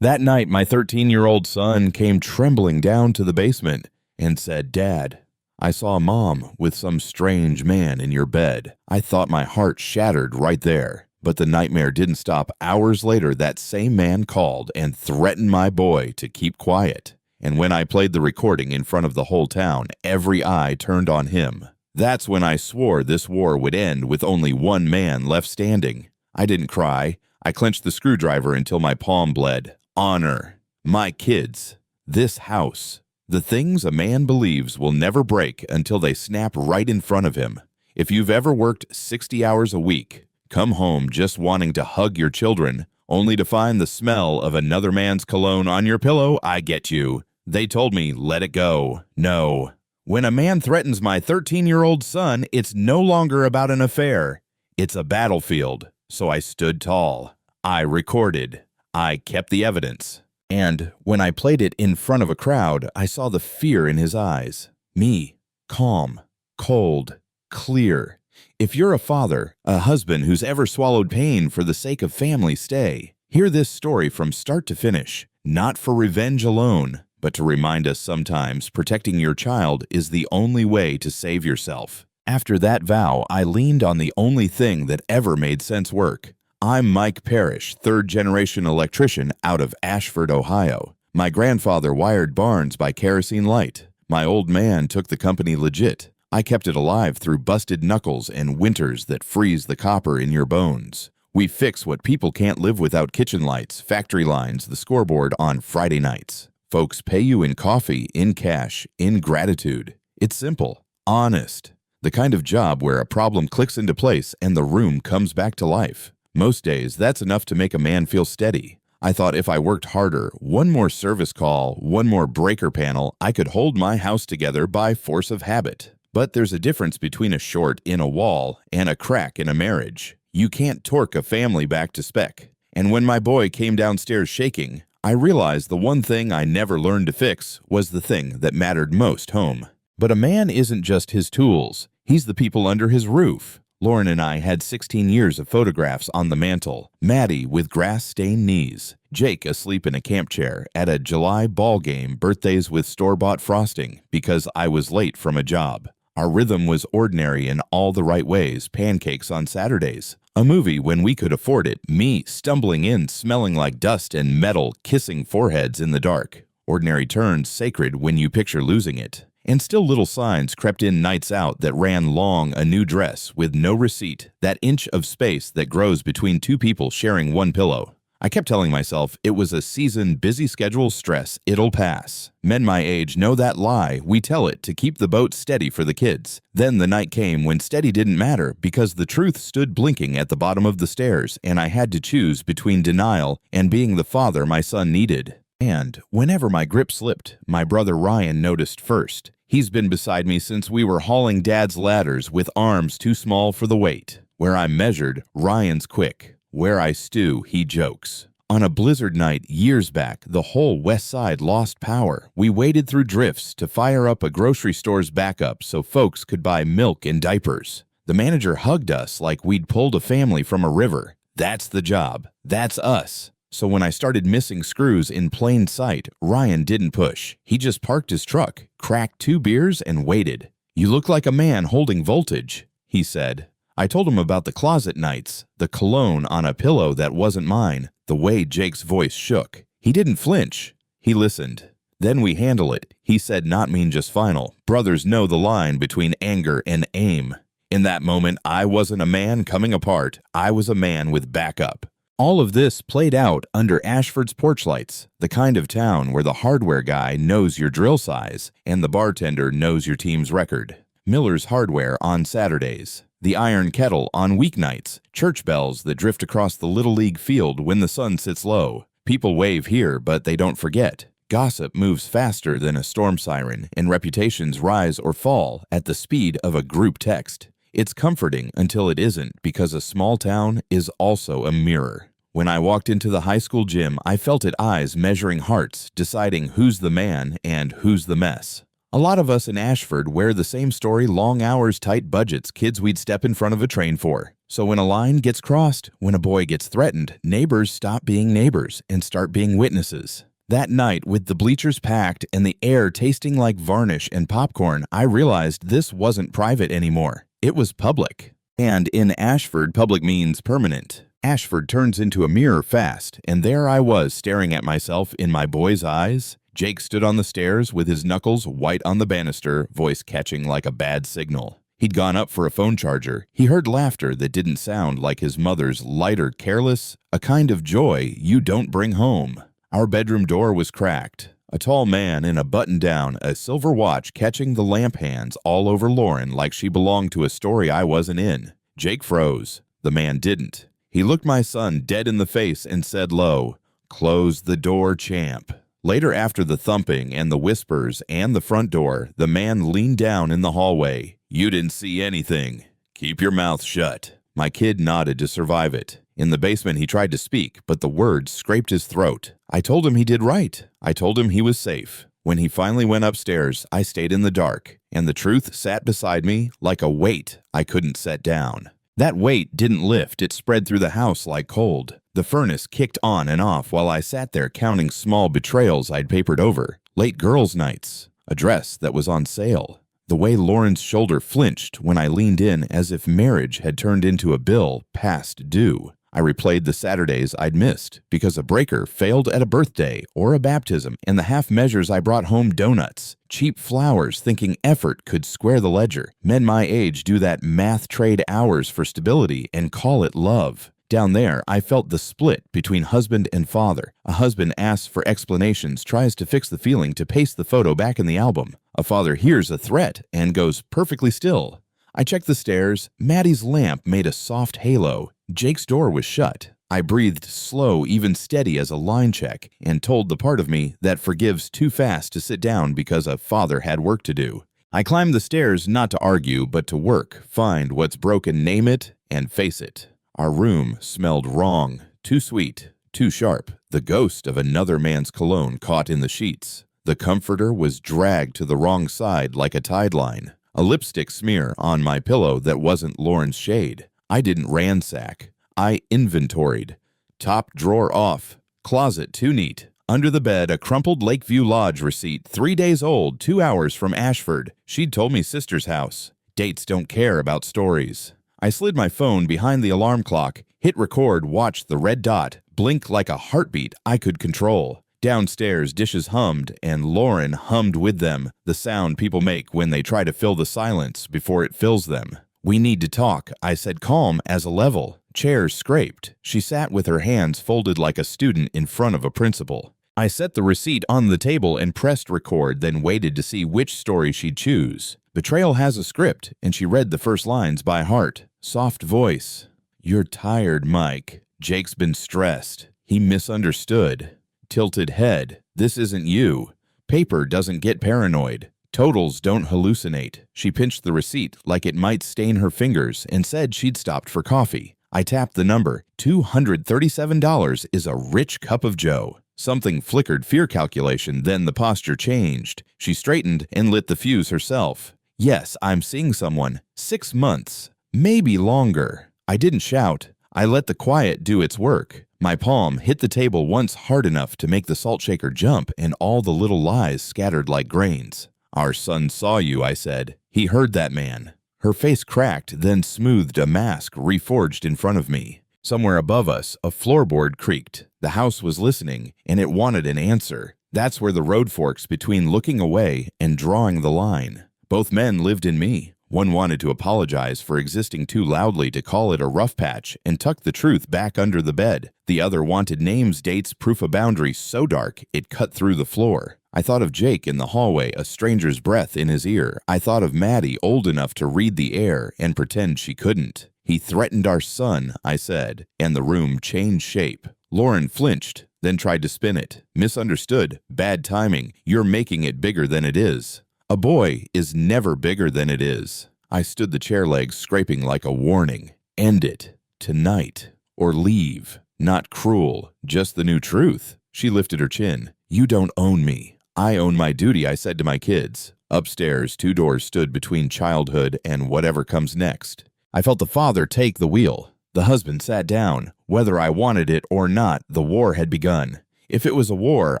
That night, my 13-year-old son came trembling down to the basement and said, "Dad, I saw Mom with some strange man in your bed." I thought my heart shattered right there. But the nightmare didn't stop. Hours later, that same man called and threatened my boy to keep quiet. And when I played the recording in front of the whole town, every eye turned on him. That's when I swore this war would end with only one man left standing. I didn't cry. I clenched the screwdriver until my palm bled. Honor. My kids. This house. The things a man believes will never break until they snap right in front of him. If you've ever worked 60 hours a week, come home just wanting to hug your children, only to find the smell of another man's cologne on your pillow, I get you. They told me, let it go. No. When a man threatens my 13-year-old son, it's no longer about an affair. It's a battlefield. So I stood tall. I recorded. I kept the evidence. And when I played it in front of a crowd, I saw the fear in his eyes. Me, calm, cold, clear. If you're a father, a husband who's ever swallowed pain for the sake of family, stay. Hear this story from start to finish, not for revenge alone, but to remind us sometimes protecting your child is the only way to save yourself. After that vow, I leaned on the only thing that ever made sense work. I'm Mike Parrish, third-generation electrician out of Ashford, Ohio. My grandfather wired barns by kerosene light. My old man took the company legit. I kept it alive through busted knuckles and winters that freeze the copper in your bones. We fix what people can't live without: kitchen lights, factory lines, the scoreboard on Friday nights. Folks pay you in coffee, in cash, in gratitude. It's simple, honest. The kind of job where a problem clicks into place and the room comes back to life. Most days, that's enough to make a man feel steady. I thought if I worked harder, one more service call, one more breaker panel, I could hold my house together by force of habit. But there's a difference between a short in a wall and a crack in a marriage. You can't torque a family back to spec. And when my boy came downstairs shaking, I realized the one thing I never learned to fix was the thing that mattered most: home. But a man isn't just his tools. He's the people under his roof. Lauren and I had 16 years of photographs on the mantle. Maddie with grass-stained knees. Jake asleep in a camp chair at a July ball game, birthdays with store-bought frosting because I was late from a job. Our rhythm was ordinary in all the right ways: pancakes on Saturdays. A movie when we could afford it, me stumbling in smelling like dust and metal, kissing foreheads in the dark. Ordinary turns sacred when you picture losing it. And still little signs crept in nights out that ran long: a new dress with no receipt, that inch of space that grows between two people sharing one pillow. I kept telling myself it was a season, busy schedule, stress, it'll pass. Men my age know that lie. We tell it to keep the boat steady for the kids. Then the night came when steady didn't matter because the truth stood blinking at the bottom of the stairs, and I had to choose between denial and being the father my son needed. And whenever my grip slipped, my brother Ryan noticed first. He's been beside me since we were hauling Dad's ladders with arms too small for the weight. Where I'm measured, Ryan's quick. Where I stew, he jokes. On a blizzard night years back, the whole west side lost power. We waded through drifts to fire up a grocery store's backup so folks could buy milk and diapers. The manager hugged us like we'd pulled a family from a river. That's the job. That's us. So when I started missing screws in plain sight, Ryan didn't push. He just parked his truck, cracked 2 beers, and waited. "You look like a man holding voltage," he said. I told him about the closet nights, the cologne on a pillow that wasn't mine, the way Jake's voice shook. He didn't flinch. He listened. "Then we handle it," he said, not mean, just final. Brothers know the line between anger and aim. In that moment, I wasn't a man coming apart. I was a man with backup. All of this played out under Ashford's porch lights, the kind of town where the hardware guy knows your drill size and the bartender knows your team's record. Miller's Hardware on Saturdays. The Iron Kettle on weeknights. Church bells that drift across the Little League field when the sun sits low. People wave here, but they don't forget. Gossip moves faster than a storm siren, and reputations rise or fall at the speed of a group text. It's comforting until it isn't, because a small town is also a mirror. When I walked into the high school gym, I felt it eyes measuring hearts, deciding who's the man and who's the mess. A lot of us in Ashford wear the same story: long hours, tight budgets, kids we'd step in front of a train for. So when a line gets crossed, when a boy gets threatened, neighbors stop being neighbors and start being witnesses. That night, with the bleachers packed and the air tasting like varnish and popcorn, I realized this wasn't private anymore. It was public. And in Ashford, public means permanent. Ashford turns into a mirror fast, and there I was staring at myself in my boy's eyes. Jake stood on the stairs with his knuckles white on the banister, voice catching like a bad signal. He'd gone up for a phone charger. He heard laughter that didn't sound like his mother's lighter careless, a kind of joy you don't bring home. Our bedroom door was cracked. A tall man in a button-down, a silver watch catching the lamp hands all over Lauren like she belonged to a story I wasn't in. Jake froze. The man didn't. He looked my son dead in the face and said low, "Close the door, champ." Later, after the thumping and the whispers and the front door, the man leaned down in the hallway. "You didn't see anything. Keep your mouth shut." My kid nodded to survive it. In the basement, he tried to speak, but the words scraped his throat. I told him he did right. I told him he was safe. When he finally went upstairs, I stayed in the dark, and the truth sat beside me like a weight I couldn't set down. That weight didn't lift, it spread through the house like cold. The furnace kicked on and off while I sat there counting small betrayals I'd papered over. Late girls' nights, a dress that was on sale. The way Lauren's shoulder flinched when I leaned in as if marriage had turned into a bill past due. I replayed the Saturdays I'd missed because a breaker failed at a birthday or a baptism, and the half measures I brought home donuts, cheap flowers thinking effort could square the ledger. Men my age do that math trade hours for stability and call it love. Down there, I felt the split between husband and father. A husband asks for explanations, tries to fix the feeling to paste the photo back in the album. A father hears a threat and goes perfectly still. I checked the stairs. Maddie's lamp made a soft halo. Jake's door was shut. I breathed slow, even steady as a line check, and told the part of me that forgives too fast to sit down because a father had work to do. I climbed the stairs not to argue, but to work, find what's broken, name it, and face it. Our room smelled wrong, too sweet, too sharp, the ghost of another man's cologne caught in the sheets. The comforter was dragged to the wrong side like a tide line. A lipstick smear on my pillow that wasn't Lauren's shade. I didn't ransack. I inventoried. Top drawer off. Closet too neat. Under the bed, a crumpled Lakeview Lodge receipt, 3 days old, 2 hours from Ashford. She'd told me sister's house. Dates don't care about stories. I slid my phone behind the alarm clock, hit record, watched the red dot, blink like a heartbeat I could control. Downstairs, dishes hummed, and Lauren hummed with them, the sound people make when they try to fill the silence before it fills them. "We need to talk," I said, calm as a level. Chairs scraped. She sat with her hands folded like a student in front of a principal. I set the receipt on the table and pressed record, then waited to see which story she'd choose. Betrayal has a script, and she read the first lines by heart. Soft voice. "You're tired, Mike. Jake's been stressed. He misunderstood." Tilted head. "This isn't you. Paper doesn't get paranoid. Totals don't hallucinate." She pinched the receipt like it might stain her fingers and said she'd stopped for coffee. I tapped the number. $237 is a rich cup of joe. Something flickered fear calculation, then the posture changed. She straightened and lit the fuse herself. "Yes, I'm seeing someone. 6 months. Maybe longer." I didn't shout. I let the quiet do its work. My palm hit the table once hard enough to make the salt shaker jump, and all the little lies scattered like grains. "Our son saw you," I said. "He heard that man." Her face cracked, then smoothed, a mask reforged in front of me. Somewhere above us, a floorboard creaked. The house was listening, and it wanted an answer. That's where the road forks between looking away and drawing the line. Both men lived in me. One wanted to apologize for existing too loudly to call it a rough patch and tuck the truth back under the bed. The other wanted names, dates, proof of boundary so dark it cut through the floor. I thought of Jake in the hallway, a stranger's breath in his ear. I thought of Maddie, old enough to read the air and pretend she couldn't. "He threatened our son," I said, and the room changed shape. Lauren flinched, then tried to spin it. "Misunderstood. Bad timing. You're making it bigger than it is." A boy is never bigger than it is. I stood the chair legs scraping like a warning. End it. Tonight. Or leave. Not cruel. Just the new truth. She lifted her chin. "You don't own me. I own my duty," I said to my kids. Upstairs, 2 doors stood between childhood and whatever comes next. I felt the father take the wheel. The husband sat down. Whether I wanted it or not, the war had begun. If it was a war,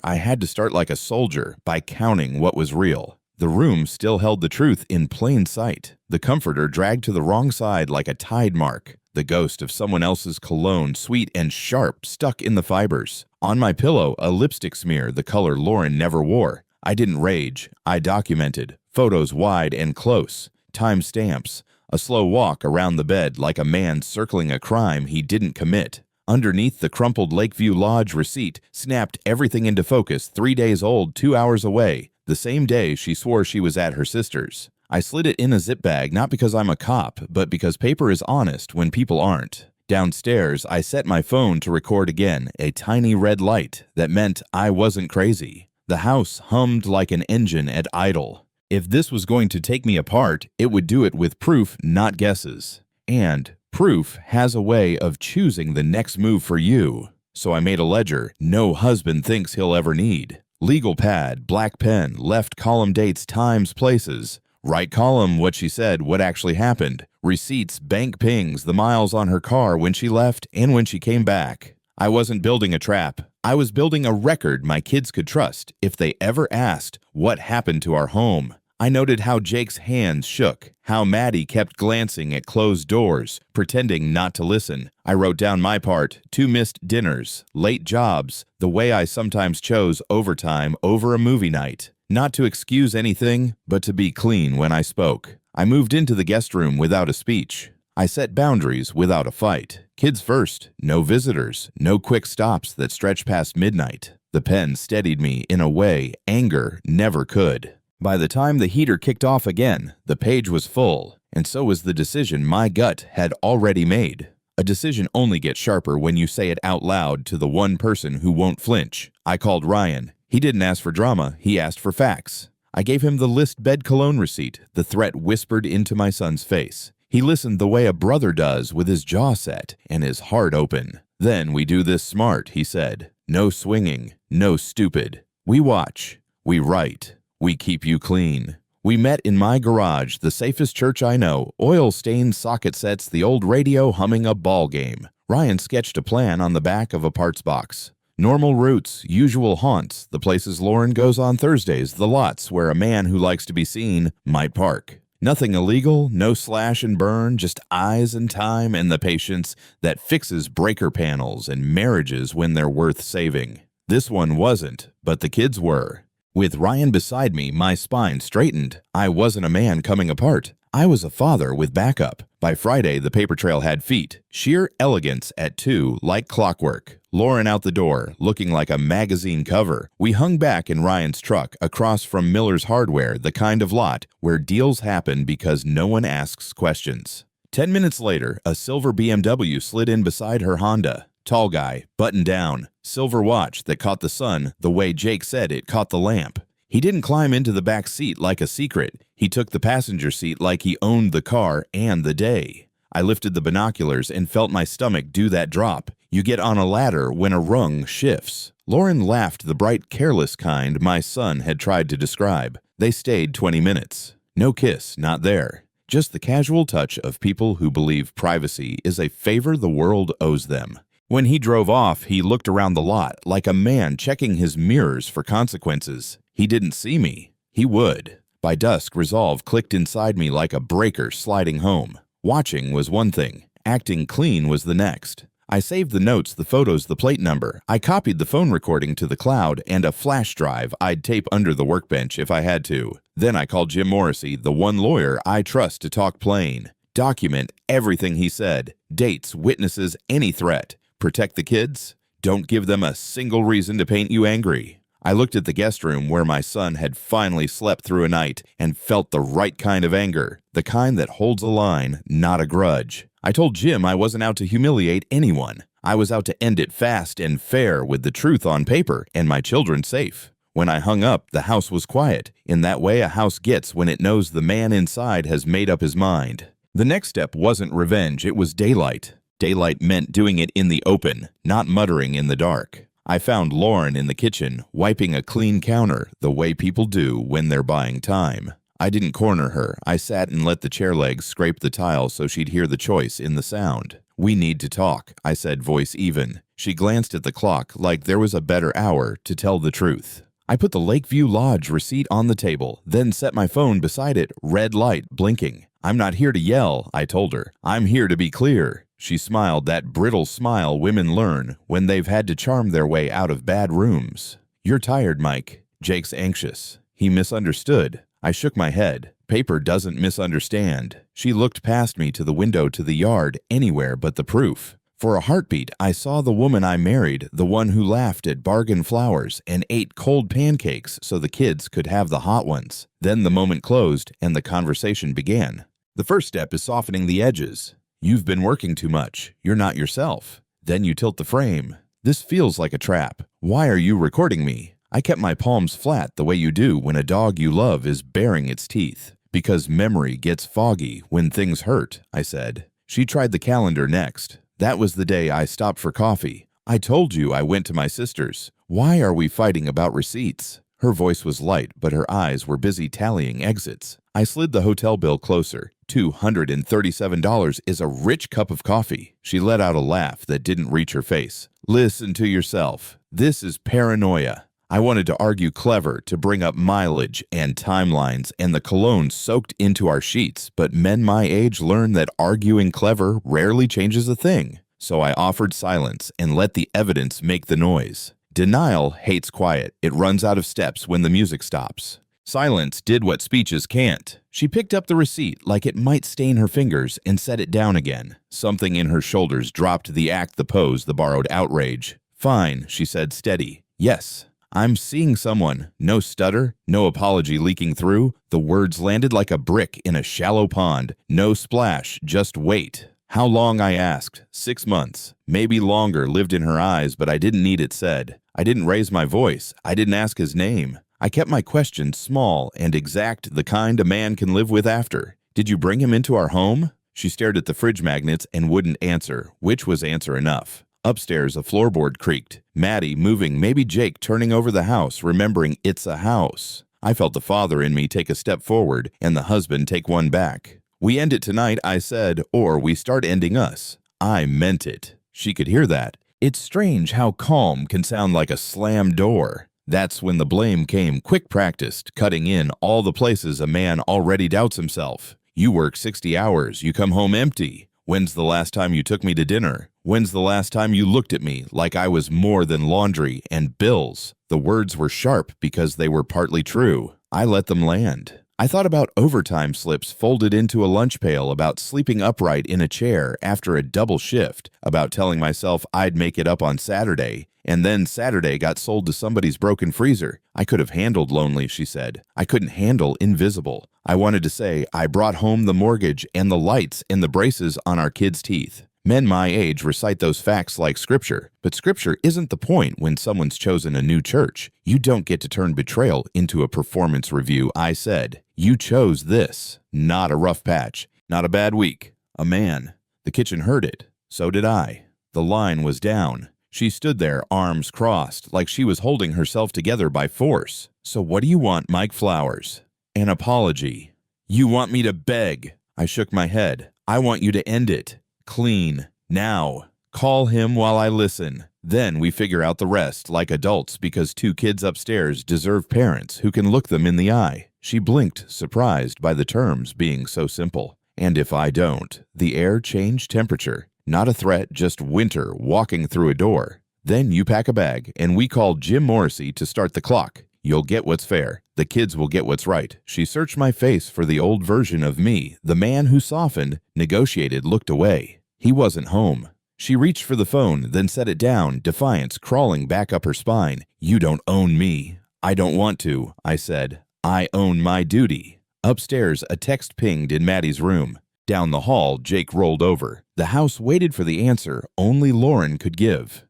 I had to start like a soldier, by counting what was real. The room still held the truth in plain sight. The comforter dragged to the wrong side like a tide mark. The ghost of someone else's cologne, sweet and sharp, stuck in the fibers. On my pillow, a lipstick smear, the color Lauren never wore. I didn't rage. I documented. Photos wide and close. Time stamps. A slow walk around the bed like a man circling a crime he didn't commit. Underneath the crumpled Lakeview Lodge receipt, snapped everything into focus, 3 days old, 2 hours away. The same day she swore she was at her sister's. I slid it in a zip bag not because I'm a cop, but because paper is honest when people aren't. Downstairs, I set my phone to record again, a tiny red light that meant I wasn't crazy. The house hummed like an engine at idle. If this was going to take me apart, it would do it with proof, not guesses. And proof has a way of choosing the next move for you. So I made a ledger no husband thinks he'll ever need. Legal pad, black pen, left column dates, times, places. Right column what she said, what actually happened. Receipts, bank pings, the miles on her car when she left and when she came back. I wasn't building a trap. I was building a record my kids could trust if they ever asked what happened to our home. I noted how Jake's hands shook, how Maddie kept glancing at closed doors, pretending not to listen. I wrote down my part, 2 missed dinners, late jobs, the way I sometimes chose overtime over a movie night. Not to excuse anything, but to be clean when I spoke. I moved into the guest room without a speech. I set boundaries without a fight. Kids first, no visitors, no quick stops that stretch past midnight. The pen steadied me in a way anger never could. By the time the heater kicked off again, the page was full, and so was the decision my gut had already made. A decision only gets sharper when you say it out loud to the one person who won't flinch. I called Ryan. He didn't ask for drama, he asked for facts. I gave him the list bed cologne receipt, the threat whispered into my son's face. He listened the way a brother does with his jaw set and his heart open. Then we do this smart, he said. No swinging, no stupid. We watch, we write. We keep you clean. We met in my garage, the safest church I know, oil-stained socket sets, the old radio humming a ball game. Ryan sketched a plan on the back of a parts box. Normal routes, usual haunts, the places Lauren goes on Thursdays, the lots where a man who likes to be seen might park. Nothing illegal, no slash and burn, just eyes and time and the patience that fixes breaker panels and marriages when they're worth saving. This one wasn't, but the kids were. With Ryan beside me, my spine straightened. I wasn't a man coming apart. I was a father with backup. By Friday, the paper trail had feet. Sheer elegance at 2, like clockwork. Lauren out the door, looking like a magazine cover. We hung back in Ryan's truck, across from Miller's Hardware, the kind of lot where deals happen because no one asks questions. 10 minutes later, a silver BMW slid in beside her Honda. Tall guy, buttoned down, silver watch that caught the sun the way Jake said it caught the lamp. He didn't climb into the back seat like a secret. He took the passenger seat like he owned the car and the day. I lifted the binoculars and felt my stomach do that drop. You get on a ladder when a rung shifts. Lauren laughed the bright, careless kind my son had tried to describe. They stayed 20 minutes. No kiss, not there. Just the casual touch of people who believe privacy is a favor the world owes them. When he drove off, he looked around the lot like a man checking his mirrors for consequences. He didn't see me. He would. By dusk, resolve clicked inside me like a breaker sliding home. Watching was one thing. Acting clean was the next. I saved the notes, the photos, the plate number. I copied the phone recording to the cloud and a flash drive I'd tape under the workbench if I had to. Then I called Jim Morrissey, the one lawyer I trust to talk plain. Document everything he said. Dates, witnesses, any threat. Protect the kids. Don't give them a single reason to paint you angry. I looked at the guest room where my son had finally slept through a night and felt the right kind of anger, the kind that holds a line, not a grudge. I told Jim I wasn't out to humiliate anyone. I was out to end it fast and fair with the truth on paper and my children safe. When I hung up, the house was quiet, in that way a house gets when it knows the man inside has made up his mind. The next step wasn't revenge, it was daylight. Daylight meant doing it in the open, not muttering in the dark. I found Lauren in the kitchen, wiping a clean counter, the way people do when they're buying time. I didn't corner her. I sat and let the chair legs scrape the tile so she'd hear the choice in the sound. "We need to talk," I said, voice even. She glanced at the clock like there was a better hour to tell the truth. I put the Lakeview Lodge receipt on the table, then set my phone beside it, red light blinking. "I'm not here to yell," I told her. "I'm here to be clear." She smiled, that brittle smile women learn when they've had to charm their way out of bad rooms. "You're tired, Mike." "Jake's anxious." "He misunderstood." I shook my head. "Paper doesn't misunderstand." She looked past me to the window to the yard, anywhere but the proof. For a heartbeat, I saw the woman I married, the one who laughed at bargain flowers and ate cold pancakes so the kids could have the hot ones. Then the moment closed and the conversation began. The first step is softening the edges. "You've been working too much. You're not yourself." Then you tilt the frame. "This feels like a trap. Why are you recording me?" I kept my palms flat the way you do when a dog you love is baring its teeth. "Because memory gets foggy when things hurt," I said. She tried the calendar next. "That was the day I stopped for coffee. I told you I went to my sister's. Why are we fighting about receipts?" Her voice was light, but her eyes were busy tallying exits. I slid the hotel bill closer. $237 is a rich cup of coffee. She let out a laugh that didn't reach her face. "Listen to yourself. This is paranoia." I wanted to argue clever, to bring up mileage and timelines and the cologne soaked into our sheets, but men my age learn that arguing clever rarely changes a thing. So I offered silence and let the evidence make the noise. Denial hates quiet. It runs out of steps when the music stops. Silence did what speeches can't. She picked up the receipt like it might stain her fingers and set it down again. Something in her shoulders dropped the act, the pose, the borrowed outrage. "Fine," she said, steady. "Yes. I'm seeing someone." No stutter, no apology leaking through. The words landed like a brick in a shallow pond. No splash, just wait. "How long?" I asked. 6 months. Maybe longer lived in her eyes, but I didn't need it said. I didn't raise my voice. I didn't ask his name. I kept my questions small and exact, the kind a man can live with after. "Did you bring him into our home?" She stared at the fridge magnets and wouldn't answer, which was answer enough. Upstairs, a floorboard creaked. Maddie moving, maybe Jake turning over the house, remembering it's a house. I felt the father in me take a step forward and the husband take one back. "We end it tonight," I said, "or we start ending us." I meant it. She could hear that. It's strange how calm can sound like a slammed door. That's when the blame came, quick practiced, cutting in all the places a man already doubts himself. "You work 60 hours, you come home empty. When's the last time you took me to dinner? When's the last time you looked at me like I was more than laundry and bills?" The words were sharp because they were partly true. I let them land. I thought about overtime slips folded into a lunch pail, about sleeping upright in a chair after a double shift, about telling myself I'd make it up on Saturday, and then Saturday got sold to somebody's broken freezer. I could have handled lonely, she said. I couldn't handle invisible. I wanted to say I brought home the mortgage and the lights and the braces on our kids' teeth. Men my age recite those facts like scripture, but scripture isn't the point when someone's chosen a new church. You don't get to turn betrayal into a performance review, I said. You chose this. Not a rough patch. Not a bad week. A man. The kitchen heard it. So did I. The line was down. She stood there, arms crossed, like she was holding herself together by force. "So what do you want, Mike Flowers?" "An apology." "You want me to beg?" I shook my head. "I want you to end it. Clean. Now. Call him while I listen. Then we figure out the rest like adults, because 2 kids upstairs deserve parents who can look them in the eye." She blinked, surprised by the terms being so simple. "And if I don't?" The air changed temperature. Not a threat, just winter walking through a door. "Then you pack a bag, and we call Jim Morrissey to start the clock. You'll get what's fair. The kids will get what's right." She searched my face for the old version of me, the man who softened, negotiated, looked away. He wasn't home. She reached for the phone, then set it down, defiance crawling back up her spine. "You don't own me." "I don't want to," I said. "I own my duty." Upstairs, a text pinged in Maddie's room. Down the hall, Jake rolled over. The house waited for the answer only Lauren could give.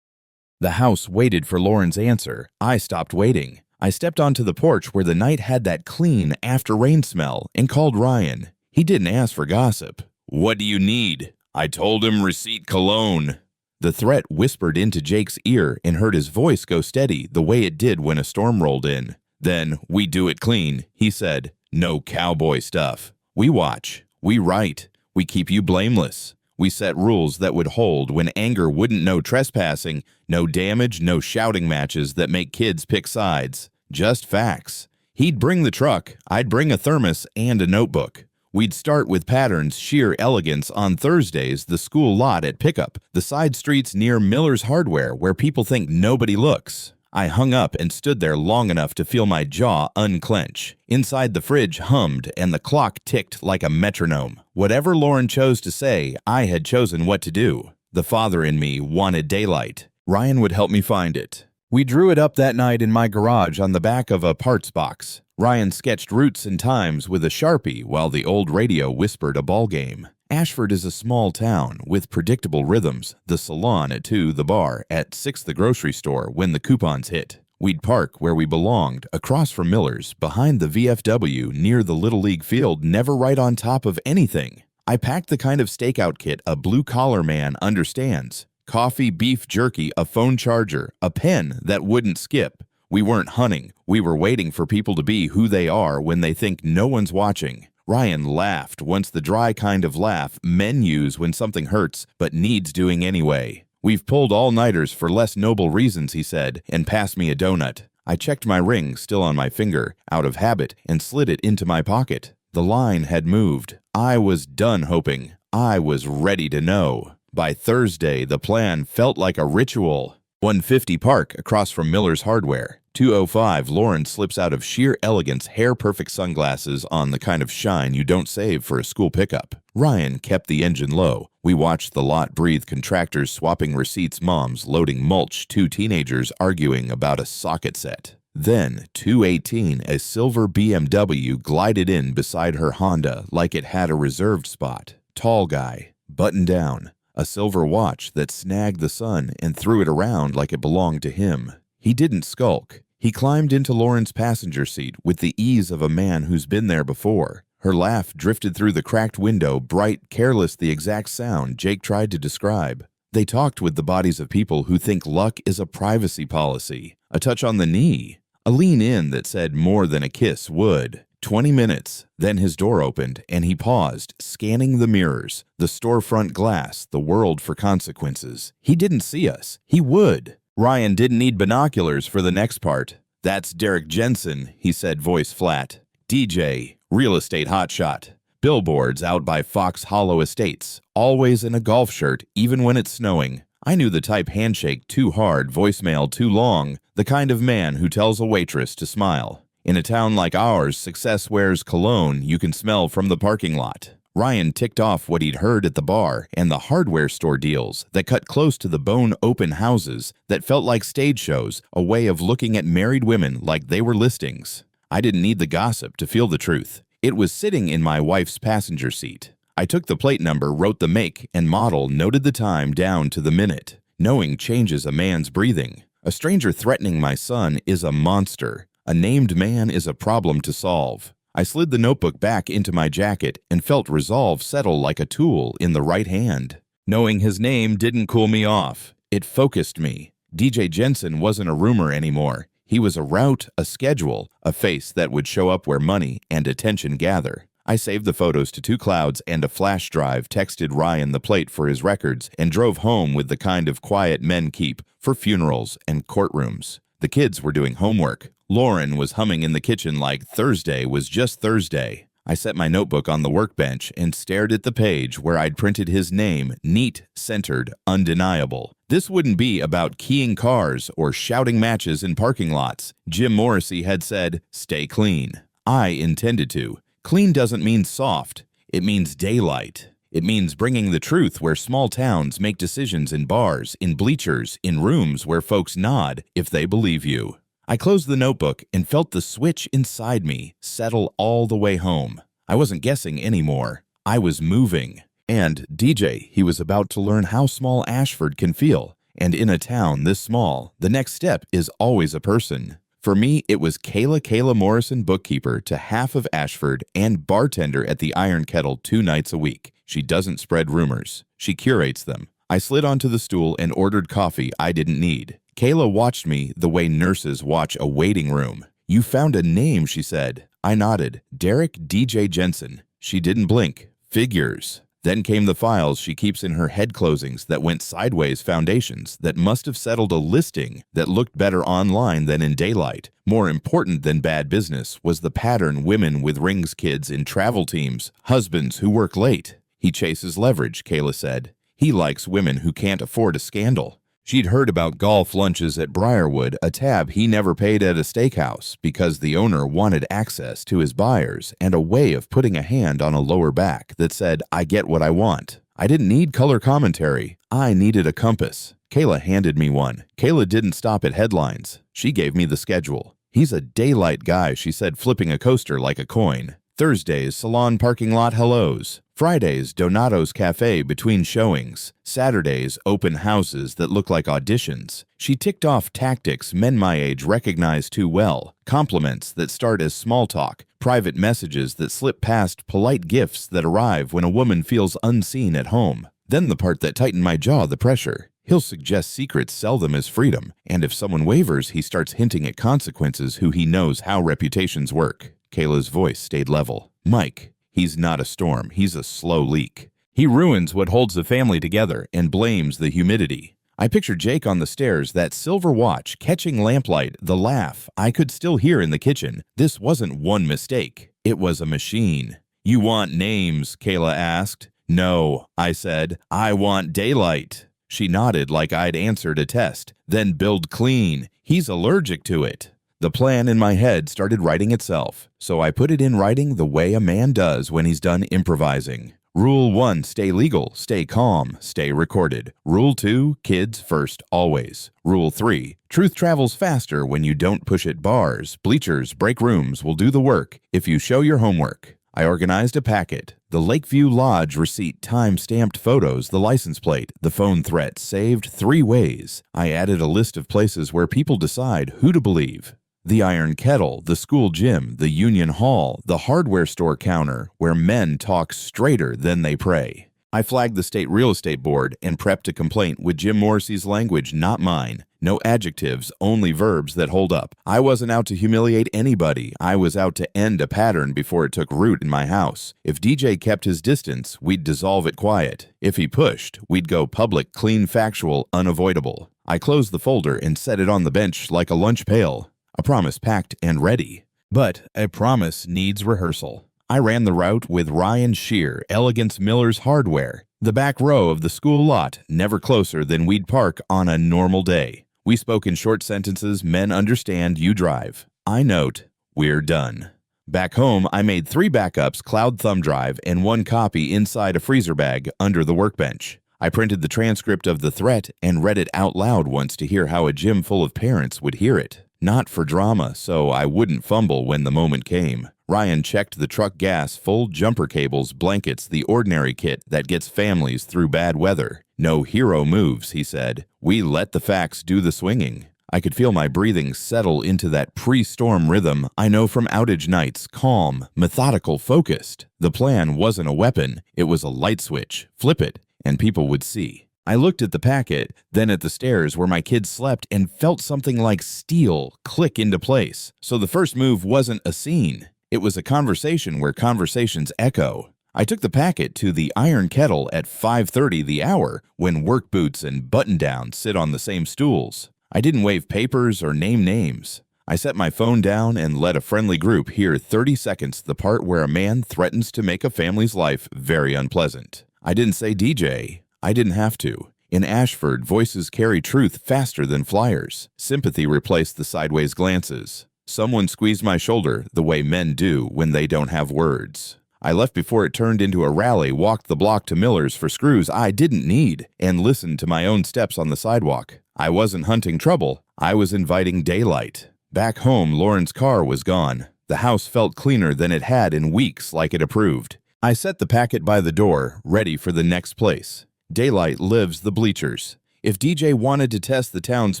The house waited for Lauren's answer. I stopped waiting. I stepped onto the porch where the night had that clean after-rain smell and called Ryan. He didn't ask for gossip. "What do you need?" I told him receipt cologne. The threat whispered into Jake's ear and heard his voice go steady the way it did when a storm rolled in. Then we do it clean, he said. No cowboy stuff. We watch. We write. We keep you blameless. We set rules that would hold when anger wouldn't know trespassing, no damage, no shouting matches that make kids pick sides. Just facts. He'd bring the truck, I'd bring a thermos and a notebook. We'd start with patterns, sheer elegance on Thursdays, the school lot at pickup, the side streets near Miller's Hardware where people think nobody looks. I hung up and stood there long enough to feel my jaw unclench. Inside the fridge hummed and the clock ticked like a metronome. Whatever Lauren chose to say, I had chosen what to do. The father in me wanted daylight. Ryan would help me find it. We drew it up that night in my garage on the back of a parts box. Ryan sketched routes and times with a Sharpie while the old radio whispered a ball game. Ashford is a small town with predictable rhythms, the salon at 2, the bar, at 6 the grocery store when the coupons hit. We'd park where we belonged, across from Miller's, behind the VFW, near the Little League field, never right on top of anything. I packed the kind of stakeout kit a blue-collar man understands. Coffee, beef jerky, a phone charger, a pen that wouldn't skip. We weren't hunting. We were waiting for people to be who they are when they think no one's watching. Ryan laughed once the dry kind of laugh men use when something hurts but needs doing anyway. We've pulled all-nighters for less noble reasons, he said, and passed me a donut. I checked my ring, still on my finger, out of habit, and slid it into my pocket. The line had moved. I was done hoping. I was ready to know. By Thursday, the plan felt like a ritual. 150 Park, across from Miller's Hardware. 205, Lauren slips out of sheer elegance hair-perfect sunglasses on the kind of shine you don't save for a school pickup. Ryan kept the engine low. We watched the lot breathe, contractors swapping receipts, moms loading mulch, 2 teenagers arguing about a socket set. Then, 218, a silver BMW glided in beside her Honda like it had a reserved spot. Tall guy, buttoned down. A silver watch that snagged the sun and threw it around like it belonged to him. He didn't skulk. He climbed into Lauren's passenger seat with the ease of a man who's been there before. Her laugh drifted through the cracked window, bright, careless, the exact sound Jake tried to describe. They talked with the bodies of people who think luck is a privacy policy, a touch on the knee, a lean in that said more than a kiss would. 20 minutes, then his door opened, and he paused, scanning the mirrors, the storefront glass, the world for consequences. He didn't see us. He would. Ryan didn't need binoculars for the next part. That's Derek Jensen, he said, voice flat. DJ, real estate hotshot. Billboards out by Fox Hollow Estates, always in a golf shirt, even when it's snowing. I knew the type handshake too hard, voicemail too long, the kind of man who tells a waitress to smile. In a town like ours, success wears cologne you can smell from the parking lot. Ryan ticked off what he'd heard at the bar and the hardware store deals that cut close to the bone open houses that felt like stage shows, a way of looking at married women like they were listings. I didn't need the gossip to feel the truth. It was sitting in my wife's passenger seat. I took the plate number, wrote the make and model, noted the time down to the minute. Knowing changes a man's breathing. A stranger threatening my son is a monster. A named man is a problem to solve. I slid the notebook back into my jacket and felt resolve settle like a tool in the right hand. Knowing his name didn't cool me off. It focused me. DJ Jensen wasn't a rumor anymore. He was a route, a schedule, a face that would show up where money and attention gather. I saved the photos to 2 clouds and a flash drive, texted Ryan the plate for his records, and drove home with the kind of quiet men keep for funerals and courtrooms. The kids were doing homework. Lauren was humming in the kitchen like Thursday was just Thursday. I set my notebook on the workbench and stared at the page where I'd printed his name, neat, centered, undeniable. This wouldn't be about keying cars or shouting matches in parking lots. Jim Morrissey had said, "Stay clean." I intended to. Clean doesn't mean soft. It means daylight. It means bringing the truth where small towns make decisions in bars, in bleachers, in rooms where folks nod if they believe you. I closed the notebook and felt the switch inside me settle all the way home. I wasn't guessing anymore. I was moving. And DJ, he was about to learn how small Ashford can feel. And in a town this small, the next step is always a person. For me, it was Kayla Morrison, bookkeeper to half of Ashford and bartender at the Iron Kettle 2 nights a week. She doesn't spread rumors. She curates them. I slid onto the stool and ordered coffee I didn't need. Kayla watched me the way nurses watch a waiting room. You found a name, she said. I nodded. Derek DJ Jensen. She didn't blink. Figures. Then came the files she keeps in her head closings that went sideways, foundations that must have settled a listing that looked better online than in daylight. More important than bad business was the pattern: women with rings, kids in travel teams, husbands who work late. He chases leverage, Kayla said. He likes women who can't afford a scandal. She'd heard about golf lunches at Briarwood, a tab he never paid at a steakhouse because the owner wanted access to his buyers and a way of putting a hand on a lower back that said, I get what I want. I didn't need color commentary. I needed a compass. Kayla handed me one. Kayla didn't stop at headlines. She gave me the schedule. He's a daylight guy, she said, flipping a coaster like a coin. Thursdays, salon parking lot hellos. Fridays, Donato's Cafe between showings. Saturdays, open houses that look like auditions. She ticked off tactics men my age recognize too well. Compliments that start as small talk. Private messages that slip past polite gifts that arrive when a woman feels unseen at home. Then the part that tightened my jaw, the pressure. He'll suggest secrets, sell them as freedom. And if someone wavers, he starts hinting at consequences who he knows how reputations work. Kayla's voice stayed level. Mike, he's not a storm, he's a slow leak. He ruins what holds the family together and blames the humidity. I pictured Jake on the stairs, that silver watch, catching lamplight, the laugh I could still hear in the kitchen. This wasn't one mistake. It was a machine. You want names? Kayla asked. No, I said. I want daylight. She nodded like I'd answered a test. Then build clean. He's allergic to it. The plan in my head started writing itself, so I put it in writing the way a man does when he's done improvising. Rule 1, stay legal, stay calm, stay recorded. Rule 2, kids first, always. Rule 3, truth travels faster when you don't push it. Bars, bleachers, break rooms will do the work if you show your homework. I organized a packet. The Lakeview Lodge receipt, time-stamped photos, the license plate, the phone threat saved 3 ways. I added a list of places where people decide who to believe. The Iron Kettle, the school gym, the Union Hall, the hardware store counter, where men talk straighter than they pray. I flagged the state real estate board and prepped a complaint with Jim Morrissey's language, not mine. No adjectives, only verbs that hold up. I wasn't out to humiliate anybody. I was out to end a pattern before it took root in my house. If DJ kept his distance, we'd dissolve it quiet. If he pushed, we'd go public, clean, factual, unavoidable. I closed the folder and set it on the bench like a lunch pail. A promise packed and ready. But a promise needs rehearsal. I ran the route with Ryan Shear, Elegance Miller's Hardware, the back row of the school lot, never closer than we'd park on a normal day. We spoke in short sentences. Men understand, you drive. I note, we're done. Back home, I made 3 backups, cloud thumb drive, and 1 copy inside a freezer bag under the workbench. I printed the transcript of the threat and read it out loud once to hear how a gym full of parents would hear it. Not for drama, so I wouldn't fumble when the moment came. Ryan checked the truck gas, full jumper cables, blankets, the ordinary kit that gets families through bad weather. No hero moves, he said. We let the facts do the swinging. I could feel my breathing settle into that pre-storm rhythm I know from outage nights, calm, methodical, focused. The plan wasn't a weapon, it was a light switch. Flip it, and people would see. I looked at the packet, then at the stairs where my kids slept, and felt something like steel click into place. So the first move wasn't a scene. It was a conversation where conversations echo. I took the packet to the Iron Kettle at 5:30 the hour, when work boots and button-downs sit on the same stools. I didn't wave papers or name names. I set my phone down and let a friendly group hear 30 seconds, the part where a man threatens to make a family's life very unpleasant. I didn't say DJ. I didn't have to. In Ashford, voices carry truth faster than flyers. Sympathy replaced the sideways glances. Someone squeezed my shoulder the way men do when they don't have words. I left before it turned into a rally, walked the block to Miller's for screws I didn't need, and listened to my own steps on the sidewalk. I wasn't hunting trouble. I was inviting daylight. Back home, Lauren's car was gone. The house felt cleaner than it had in weeks, like it approved. I set the packet by the door, ready for the next place. Daylight lives the bleachers. If DJ wanted to test the town's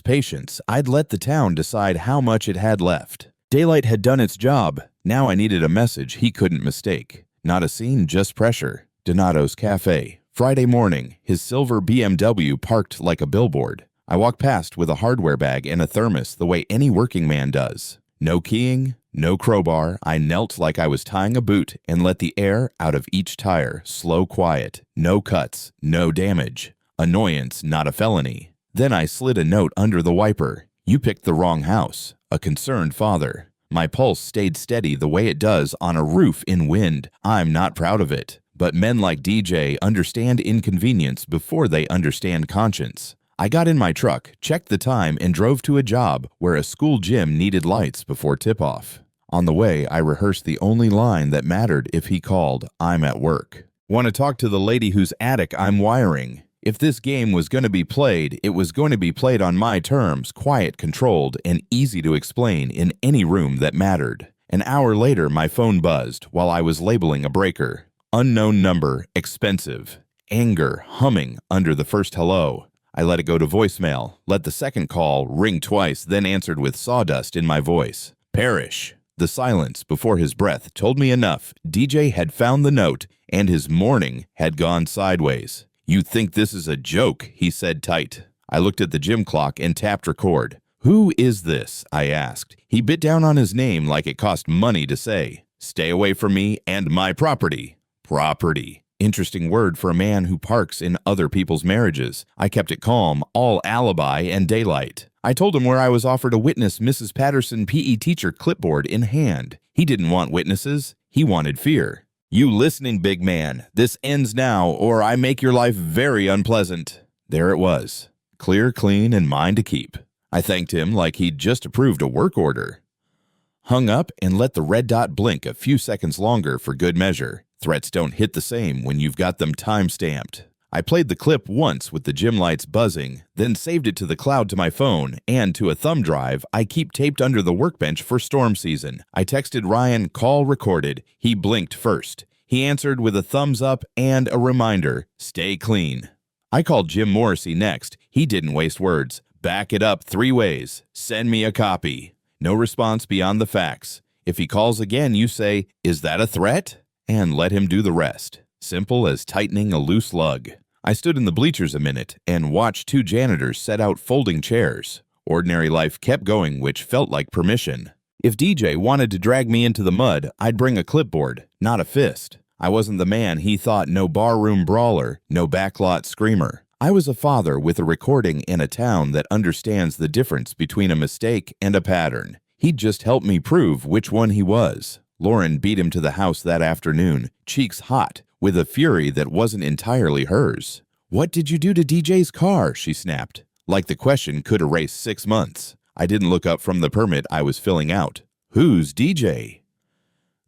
patience, I'd let the town decide how much it had left. Daylight had done its job. Now I needed a message he couldn't mistake. Not a scene, just pressure. Donato's Cafe. Friday morning, his silver BMW parked like a billboard. I walked past with a hardware bag and a thermos the way any working man does. No keying, no crowbar. I knelt like I was tying a boot and let the air out of each tire. Slow, quiet. No cuts, no damage. Annoyance, not a felony. Then I slid a note under the wiper. You picked the wrong house. A concerned father. My pulse stayed steady the way it does on a roof in wind. I'm not proud of it. But men like DJ understand inconvenience before they understand conscience. I got in my truck, checked the time, and drove to a job where a school gym needed lights before tip-off. On the way, I rehearsed the only line that mattered if he called, "I'm at work." Want to talk to the lady whose attic I'm wiring. If this game was going to be played, it was going to be played on my terms, quiet, controlled, and easy to explain in any room that mattered. An hour later, my phone buzzed while I was labeling a breaker. Unknown number, expensive. Anger humming under the first hello. I let it go to voicemail, let the second call ring twice, then answered with sawdust in my voice. Perish. The silence before his breath told me enough. DJ had found the note, and his morning had gone sideways. "You think this is a joke," he said tight. I looked at the gym clock and tapped record. "Who is this?" I asked. He bit down on his name like it cost money to say. "Stay away from me and my property." Property. Interesting word for a man who parks in other people's marriages. I kept it calm, all alibi and daylight. I told him where I was offered a witness Mrs. Patterson PE teacher clipboard in hand. He didn't want witnesses. He wanted fear. "You listening, big man? This ends now, or I make your life very unpleasant." There it was. Clear, clean, and mine to keep. I thanked him like he'd just approved a work order. Hung up and let the red dot blink a few seconds longer for good measure. Threats don't hit the same when you've got them time-stamped. I played the clip once with the gym lights buzzing, then saved it to the cloud to my phone and to a thumb drive I keep taped under the workbench for storm season. I texted Ryan, "Call recorded." He blinked first. He answered with a thumbs up and a reminder, "Stay clean." I called Jim Morrissey next. He didn't waste words. "Back it up 3 ways. Send me a copy." No response beyond the facts. If he calls again, you say, "Is that a threat?" And let him do the rest. Simple as tightening a loose lug. I stood in the bleachers a minute and watched 2 janitors set out folding chairs. Ordinary life kept going, which felt like permission. If DJ wanted to drag me into the mud, I'd bring a clipboard, not a fist. I wasn't the man he thought, no barroom brawler, no backlot screamer. I was a father with a recording in a town that understands the difference between a mistake and a pattern. He'd just helped me prove which one he was. Lauren beat him to the house that afternoon, cheeks hot, with a fury that wasn't entirely hers. "What did you do to DJ's car?" she snapped, like the question could erase 6 months. I didn't look up from the permit I was filling out. "Who's DJ?"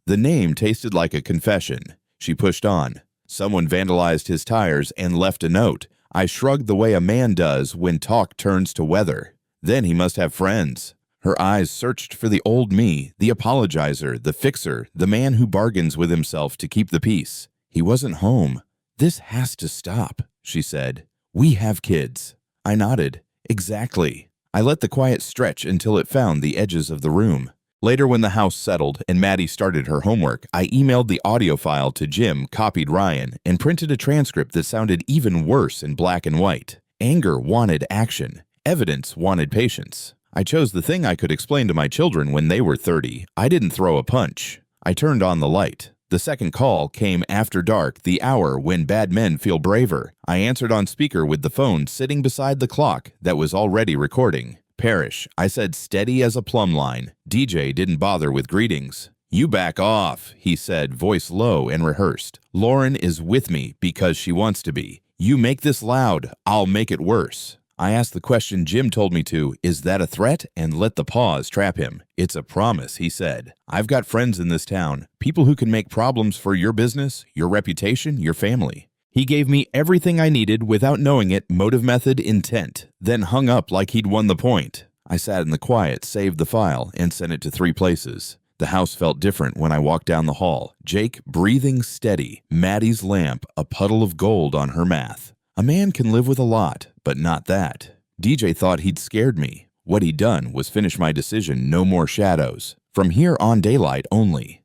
The name tasted like a confession. She pushed on. "Someone vandalized his tires and left a note." I shrugged the way a man does when talk turns to weather. "Then he must have friends." Her eyes searched for the old me, the apologizer, the fixer, the man who bargains with himself to keep the peace. He wasn't home. "This has to stop," she said. "We have kids." I nodded. "Exactly." I let the quiet stretch until it found the edges of the room. Later, when the house settled and Maddie started her homework, I emailed the audio file to Jim, copied Ryan, and printed a transcript that sounded even worse in black and white. Anger wanted action. Evidence wanted patience. I chose the thing I could explain to my children when they were 30. I didn't throw a punch. I turned on the light. The second call came after dark, the hour when bad men feel braver. I answered on speaker with the phone sitting beside the clock that was already recording. "Perish," I said, steady as a plumb line. DJ didn't bother with greetings. "You back off," he said, voice low and rehearsed. "Lauren is with me because she wants to be. You make this loud, I'll make it worse." I asked the question Jim told me to, "Is that a threat?" and let the pause trap him. "It's a promise," he said. "I've got friends in this town, people who can make problems for your business, your reputation, your family." He gave me everything I needed without knowing it, motive, method, intent, then hung up like he'd won the point. I sat in the quiet, saved the file, and sent it to 3 places. The house felt different when I walked down the hall. Jake breathing steady, Maddie's lamp a puddle of gold on her math. A man can live with a lot, but not that. DJ thought he'd scared me. What he'd done was finish my decision, no more shadows. From here on, daylight only.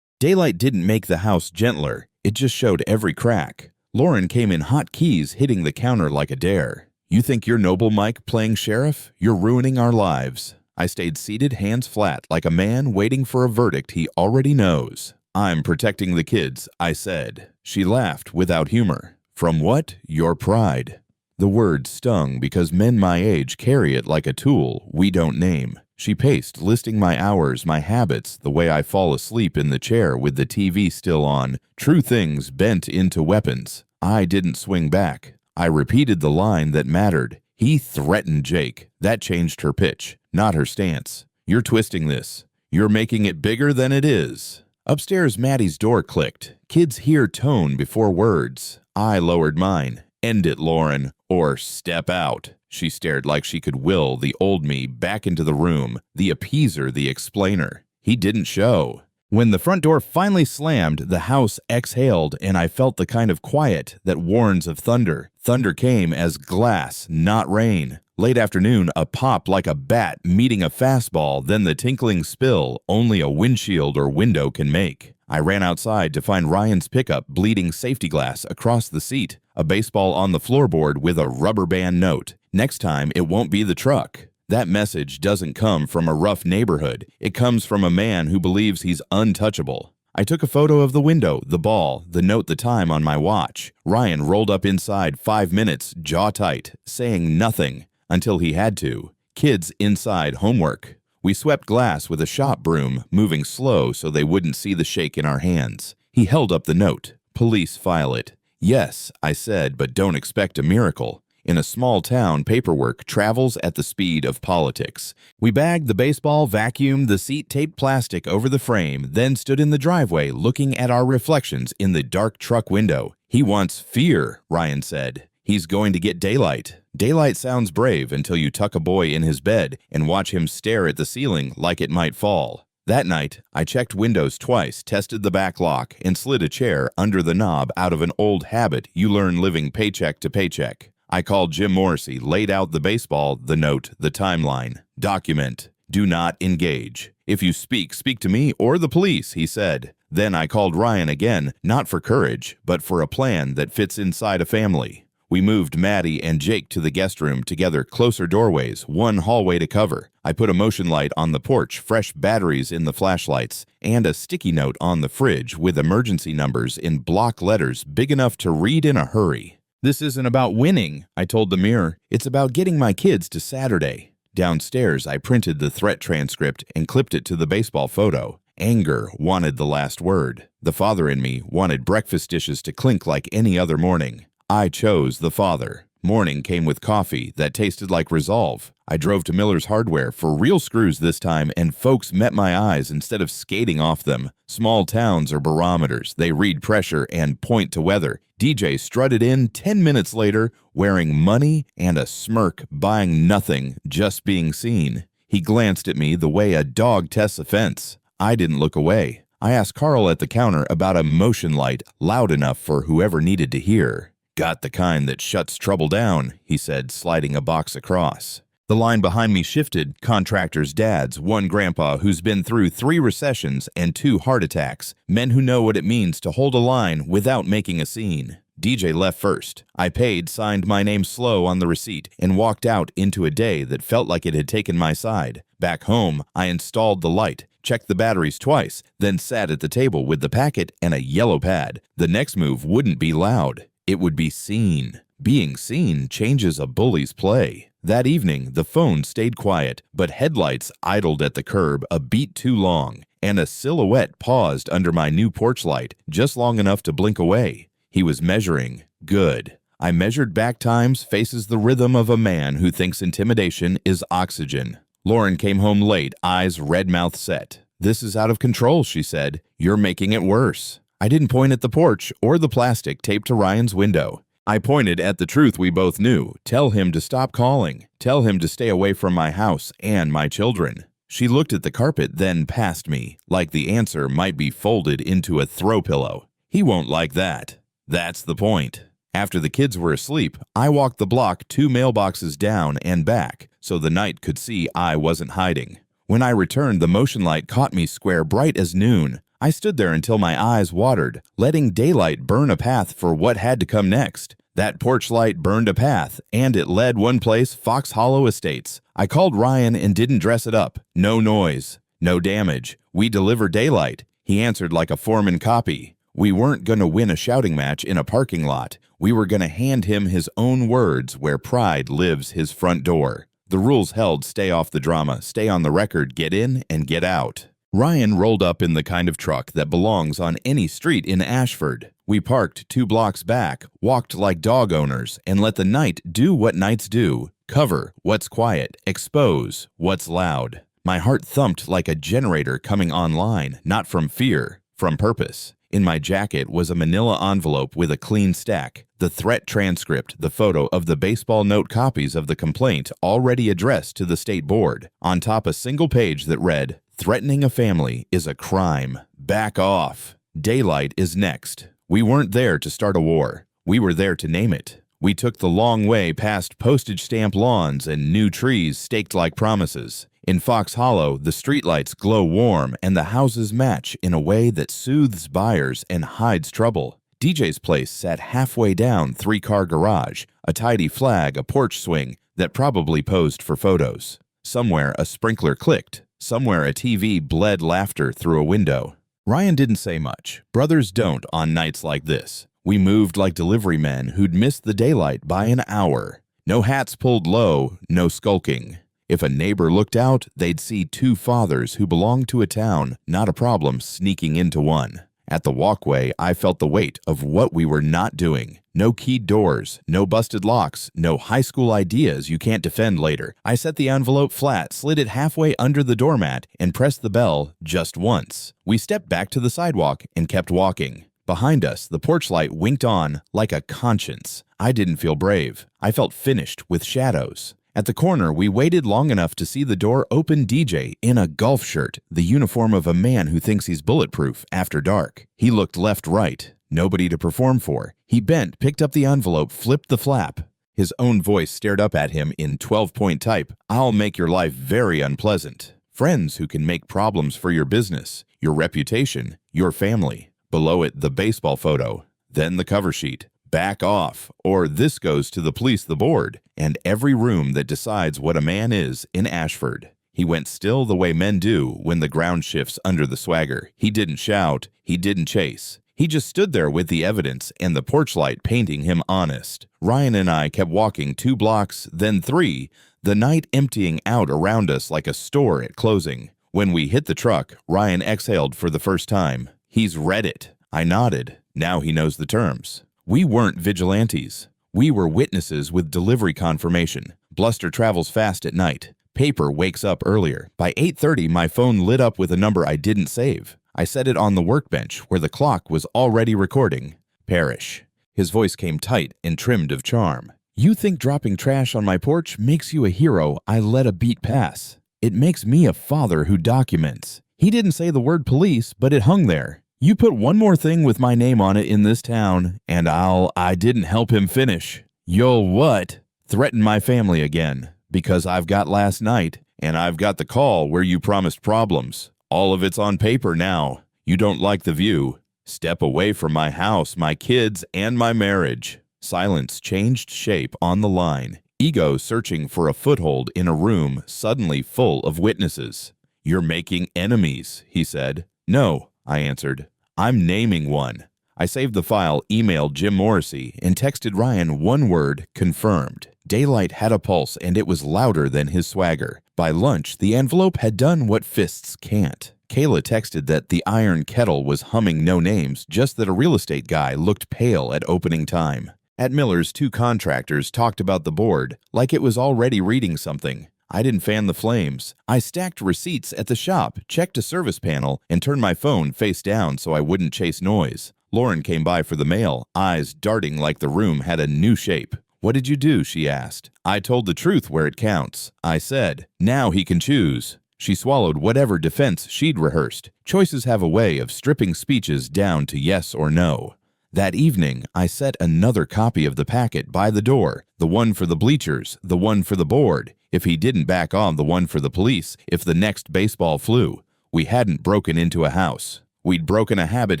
Daylight didn't make the house gentler. It just showed every crack. Lauren came in hot keys, hitting the counter like a dare. You think you're Noble Mike playing sheriff? You're ruining our lives. I stayed seated, hands flat, like a man waiting for a verdict he already knows. I'm protecting the kids, I said. She laughed without humor. From what? Your pride. The word stung because men my age carry it like a tool we don't name. She paced, listing my hours, my habits, the way I fall asleep in the chair with the TV still on, true things bent into weapons. I didn't swing back. I repeated the line that mattered. He threatened Jake. That changed her pitch, not her stance. You're twisting this. You're making it bigger than it is. Upstairs, Maddie's door clicked. Kids hear tone before words. I lowered mine. End it, Lauren, or step out. She stared like she could will the old me back into the room, the appeaser, the explainer. He didn't show. When the front door finally slammed, the house exhaled, and I felt the kind of quiet that warns of thunder. Thunder came as glass, not rain. Late afternoon, a pop like a bat meeting a fastball, then the tinkling spill only a windshield or window can make. I ran outside to find Ryan's pickup bleeding safety glass across the seat, a baseball on the floorboard with a rubber band note. Next time, it won't be the truck. That message doesn't come from a rough neighborhood. It comes from a man who believes he's untouchable. I took a photo of the window, the ball, the note, the time on my watch. Ryan rolled up inside 5 minutes, jaw tight, saying nothing until he had to. Kids inside homework. We swept glass with a shop broom, moving slow so they wouldn't see the shake in our hands. He held up the note. Police file it. Yes, I said, but don't expect a miracle. In a small town, paperwork travels at the speed of politics. We bagged the baseball, vacuumed the seat, taped plastic over the frame, then stood in the driveway looking at our reflections in the dark truck window. He wants fear, Ryan said. He's going to get daylight. Daylight sounds brave until you tuck a boy in his bed and watch him stare at the ceiling like it might fall. That night, I checked windows twice, tested the back lock, and slid a chair under the knob out of an old habit you learn living paycheck to paycheck. I called Jim Morrissey, laid out the baseball, the note, the timeline. Document. Do not engage. If you speak, speak to me or the police, he said. Then I called Ryan again, not for courage, but for a plan that fits inside a family. We moved Maddie and Jake to the guest room together, closer doorways, one hallway to cover. I put a motion light on the porch, fresh batteries in the flashlights, and a sticky note on the fridge with emergency numbers in block letters big enough to read in a hurry. This isn't about winning, I told the mirror. It's about getting my kids to Saturday. Downstairs, I printed the threat transcript and clipped it to the baseball photo. Anger wanted the last word. The father in me wanted breakfast dishes to clink like any other morning. I chose the father. Morning came with coffee that tasted like resolve. I drove to Miller's Hardware for real screws this time, and folks met my eyes instead of skating off them. Small towns are barometers. They read pressure and point to weather. DJ strutted in 10 minutes later, wearing money and a smirk, buying nothing, just being seen. He glanced at me the way a dog tests a fence. I didn't look away. I asked Carl at the counter about a motion light loud enough for whoever needed to hear. Got the kind that shuts trouble down, he said, sliding a box across. The line behind me shifted. Contractors' dads, one grandpa who's been through 3 recessions and 2 heart attacks. Men who know what it means to hold a line without making a scene. DJ left first. I paid, signed my name slow on the receipt, and walked out into a day that felt like it had taken my side. Back home, I installed the light, checked the batteries twice, then sat at the table with the packet and a yellow pad. The next move wouldn't be loud. It would be seen. Being seen changes a bully's play. That evening, the phone stayed quiet, but headlights idled at the curb a beat too long, and a silhouette paused under my new porch light, just long enough to blink away. He was measuring. Good. I measured back times, faces the rhythm of a man who thinks intimidation is oxygen. Lauren came home late, eyes red mouth set. This is out of control, she said. You're making it worse. I didn't point at the porch or the plastic taped to Ryan's window. I pointed at the truth we both knew. Tell him to stop calling. Tell him to stay away from my house and my children. She looked at the carpet, then past me, like the answer might be folded into a throw pillow. He won't like that. That's the point. After the kids were asleep, I walked the block 2 mailboxes down and back so the night could see I wasn't hiding. When I returned, the motion light caught me square bright as noon. I stood there until my eyes watered, letting daylight burn a path for what had to come next. That porch light burned a path, and it led one place, Fox Hollow Estates. I called Ryan and didn't dress it up. No noise. No damage. We deliver daylight. He answered like a foreman copy. We weren't going to win a shouting match in a parking lot. We were going to hand him his own words where pride lives his front door. The rules held: stay off the drama, stay on the record, get in and get out. Ryan rolled up in the kind of truck that belongs on any street in Ashford. We parked 2 blocks back, walked like dog owners, and let the night do what nights do: cover what's quiet, expose what's loud. My heart thumped like a generator coming online, not from fear, from purpose. In my jacket was a manila envelope with a clean stack, the threat transcript, the photo of the baseball note copies of the complaint already addressed to the state board. On top, a single page that read, "Threatening a family is a crime. Back off. Daylight is next." We weren't there to start a war. We were there to name it. We took the long way past postage stamp lawns and new trees staked like promises. In Fox Hollow, the streetlights glow warm and the houses match in a way that soothes buyers and hides trouble. DJ's place sat halfway down 3-car garage, a tidy flag, a porch swing that probably posed for photos. Somewhere a sprinkler clicked. Somewhere a TV bled laughter through a window. Ryan didn't say much. Brothers don't on nights like this. We moved like delivery men who'd missed the daylight by an hour. No hats pulled low, no skulking. If a neighbor looked out, they'd see 2 fathers who belonged to a town, not a problem, sneaking into one. At the walkway, I felt the weight of what we were not doing. No keyed doors, no busted locks, no high school ideas you can't defend later. I set the envelope flat, slid it halfway under the doormat, and pressed the bell just once. We stepped back to the sidewalk and kept walking. Behind us, the porch light winked on like a conscience. I didn't feel brave. I felt finished with shadows. At the corner, we waited long enough to see the door open DJ in a golf shirt, the uniform of a man who thinks he's bulletproof after dark. He looked left-right, nobody to perform for. He bent, picked up the envelope, flipped the flap. His own voice stared up at him in 12-point type. "I'll make your life very unpleasant. Friends who can make problems for your business, your reputation, your family." Below it, the baseball photo, then the cover sheet. "Back off, or this goes to the police, the board, and every room that decides what a man is in Ashford." He went still the way men do when the ground shifts under the swagger. He didn't shout. He didn't chase. He just stood there with the evidence and the porch light painting him honest. Ryan and I kept walking 2 blocks, then 3, the night emptying out around us like a store at closing. When we hit the truck, Ryan exhaled for the first time. "He's read it." I nodded. Now he knows the terms. We weren't vigilantes. We were witnesses with delivery confirmation. Bluster travels fast at night. Paper wakes up earlier. By 8:30, my phone lit up with a number I didn't save. I set it on the workbench where the clock was already recording. "Parrish." His voice came tight and trimmed of charm. "You think dropping trash on my porch makes you a hero I let a beat pass. It makes me a father who documents." He didn't say the word police, but it hung there. "You put one more thing with my name on it in this town, and I didn't help him finish. You'll what? Threaten my family again, because I've got last night, and I've got the call where you promised problems. All of it's on paper now. You don't like the view. Step away from my house, my kids, and my marriage." Silence changed shape on the line. Ego searching for a foothold in a room suddenly full of witnesses. "You're making enemies," he said. "No," I answered. "I'm naming one." I saved the file, emailed Jim Morrissey, and texted Ryan one word: confirmed. Daylight had a pulse, and it was louder than his swagger. By lunch, the envelope had done what fists can't. Kayla texted that the iron kettle was humming no names, just that a real estate guy looked pale at opening time. At Miller's, 2 contractors talked about the board, like it was already reading something. I didn't fan the flames. I stacked receipts at the shop, checked a service panel, and turned my phone face down so I wouldn't chase noise. Lauren came by for the mail, eyes darting like the room had a new shape. "What did you do?" she asked. I told the truth where it counts. I said, "Now he can choose." She swallowed whatever defense she'd rehearsed. Choices have a way of stripping speeches down to yes or no. That evening, I set another copy of the packet by the door, the one for the bleachers, the one for the board. If he didn't back on, the one for the police, if the next baseball flew. We hadn't broken into a house. We'd broken a habit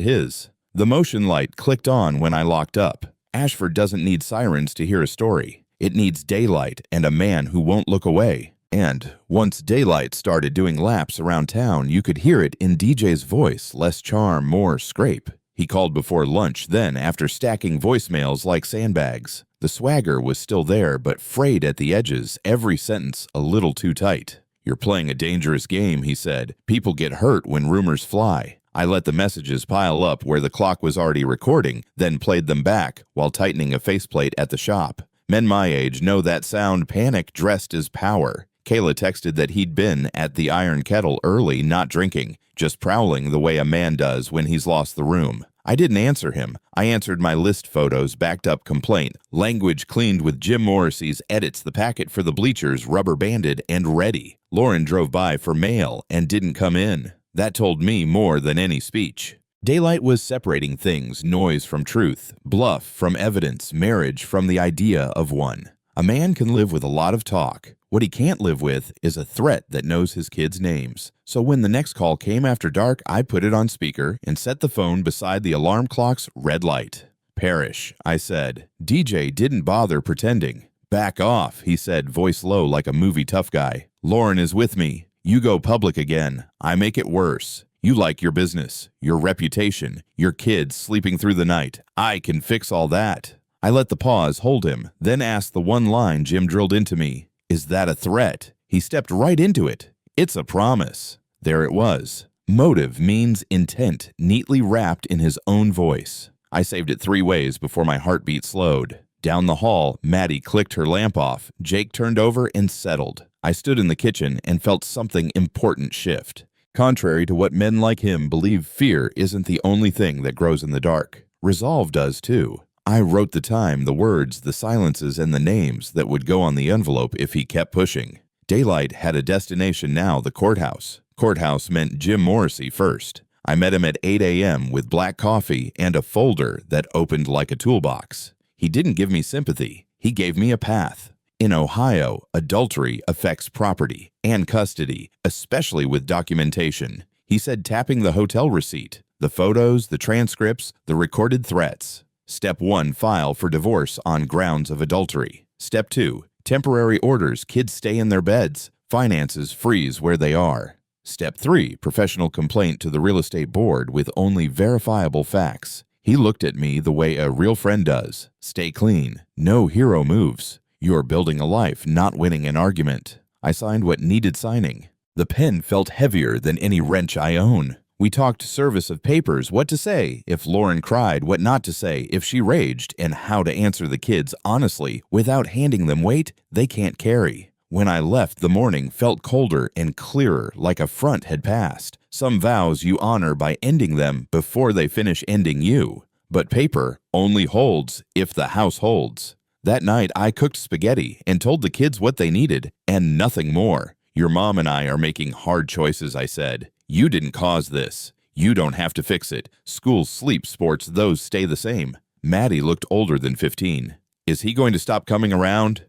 his. The motion light clicked on when I locked up. Ashford doesn't need sirens to hear a story. It needs daylight and a man who won't look away. And once daylight started doing laps around town, you could hear it in DJ's voice, less charm, more scrape. He called before lunch, then after stacking voicemails like sandbags. The swagger was still there, but frayed at the edges, every sentence a little too tight. "You're playing a dangerous game," he said. "People get hurt when rumors fly." I let the messages pile up where the clock was already recording, then played them back while tightening a faceplate at the shop. Men my age know that sound, panic dressed as power. Kayla texted that he'd been at the Iron Kettle early, not drinking, just prowling the way a man does when he's lost the room. I didn't answer him. I answered my list photos, backed up complaint, language cleaned with Jim Morrissey's edits, the packet for the bleachers rubber banded and ready. Lauren drove by for mail and didn't come in. That told me more than any speech. Daylight was separating things, noise from truth, bluff from evidence, marriage from the idea of one. A man can live with a lot of talk. What he can't live with is a threat that knows his kids' names. So when the next call came after dark, I put it on speaker and set the phone beside the alarm clock's red light. "Perish," I said. DJ didn't bother pretending. "Back off," he said, voice low like a movie tough guy. "Lauren is with me. You go public again. I make it worse. You like your business, your reputation, your kids sleeping through the night. I can fix all that." I let the pause hold him, then asked the one line Jim drilled into me. "Is that a threat?" He stepped right into it. "It's a promise." There it was. Motive means intent, neatly wrapped in his own voice. I saved it 3 ways before my heartbeat slowed. Down the hall, Maddie clicked her lamp off. Jake turned over and settled. I stood in the kitchen and felt something important shift. Contrary to what men like him believe, fear isn't the only thing that grows in the dark. Resolve does too. I wrote the time, the words, the silences, and the names that would go on the envelope if he kept pushing. Daylight had a destination now, the courthouse. Courthouse meant Jim Morrissey first. I met him at 8 a.m. with black coffee and a folder that opened like a toolbox. He didn't give me sympathy. He gave me a path. In Ohio, adultery affects property and custody, especially with documentation. He said tapping the hotel receipt, the photos, the transcripts, the recorded threats. Step 1, file for divorce on grounds of adultery. Step 2, temporary orders, kids stay in their beds, finances freeze where they are. Step 3, professional complaint to the real estate board with only verifiable facts. He looked at me the way a real friend does. Stay clean. No hero moves. You're building a life, not winning an argument. I signed what needed signing. The pen felt heavier than any wrench I own. We talked service of papers, what to say if Lauren cried, what not to say if she raged, and how to answer the kids honestly without handing them weight they can't carry. When I left, the morning felt colder and clearer, like a front had passed. Some vows you honor by ending them before they finish ending you. But paper only holds if the house holds. That night, I cooked spaghetti and told the kids what they needed, and nothing more. "Your mom and I are making hard choices," I said. "You didn't cause this. You don't have to fix it. School, sleep, sports, those stay the same." Maddie looked older than 15. "Is he going to stop coming around?"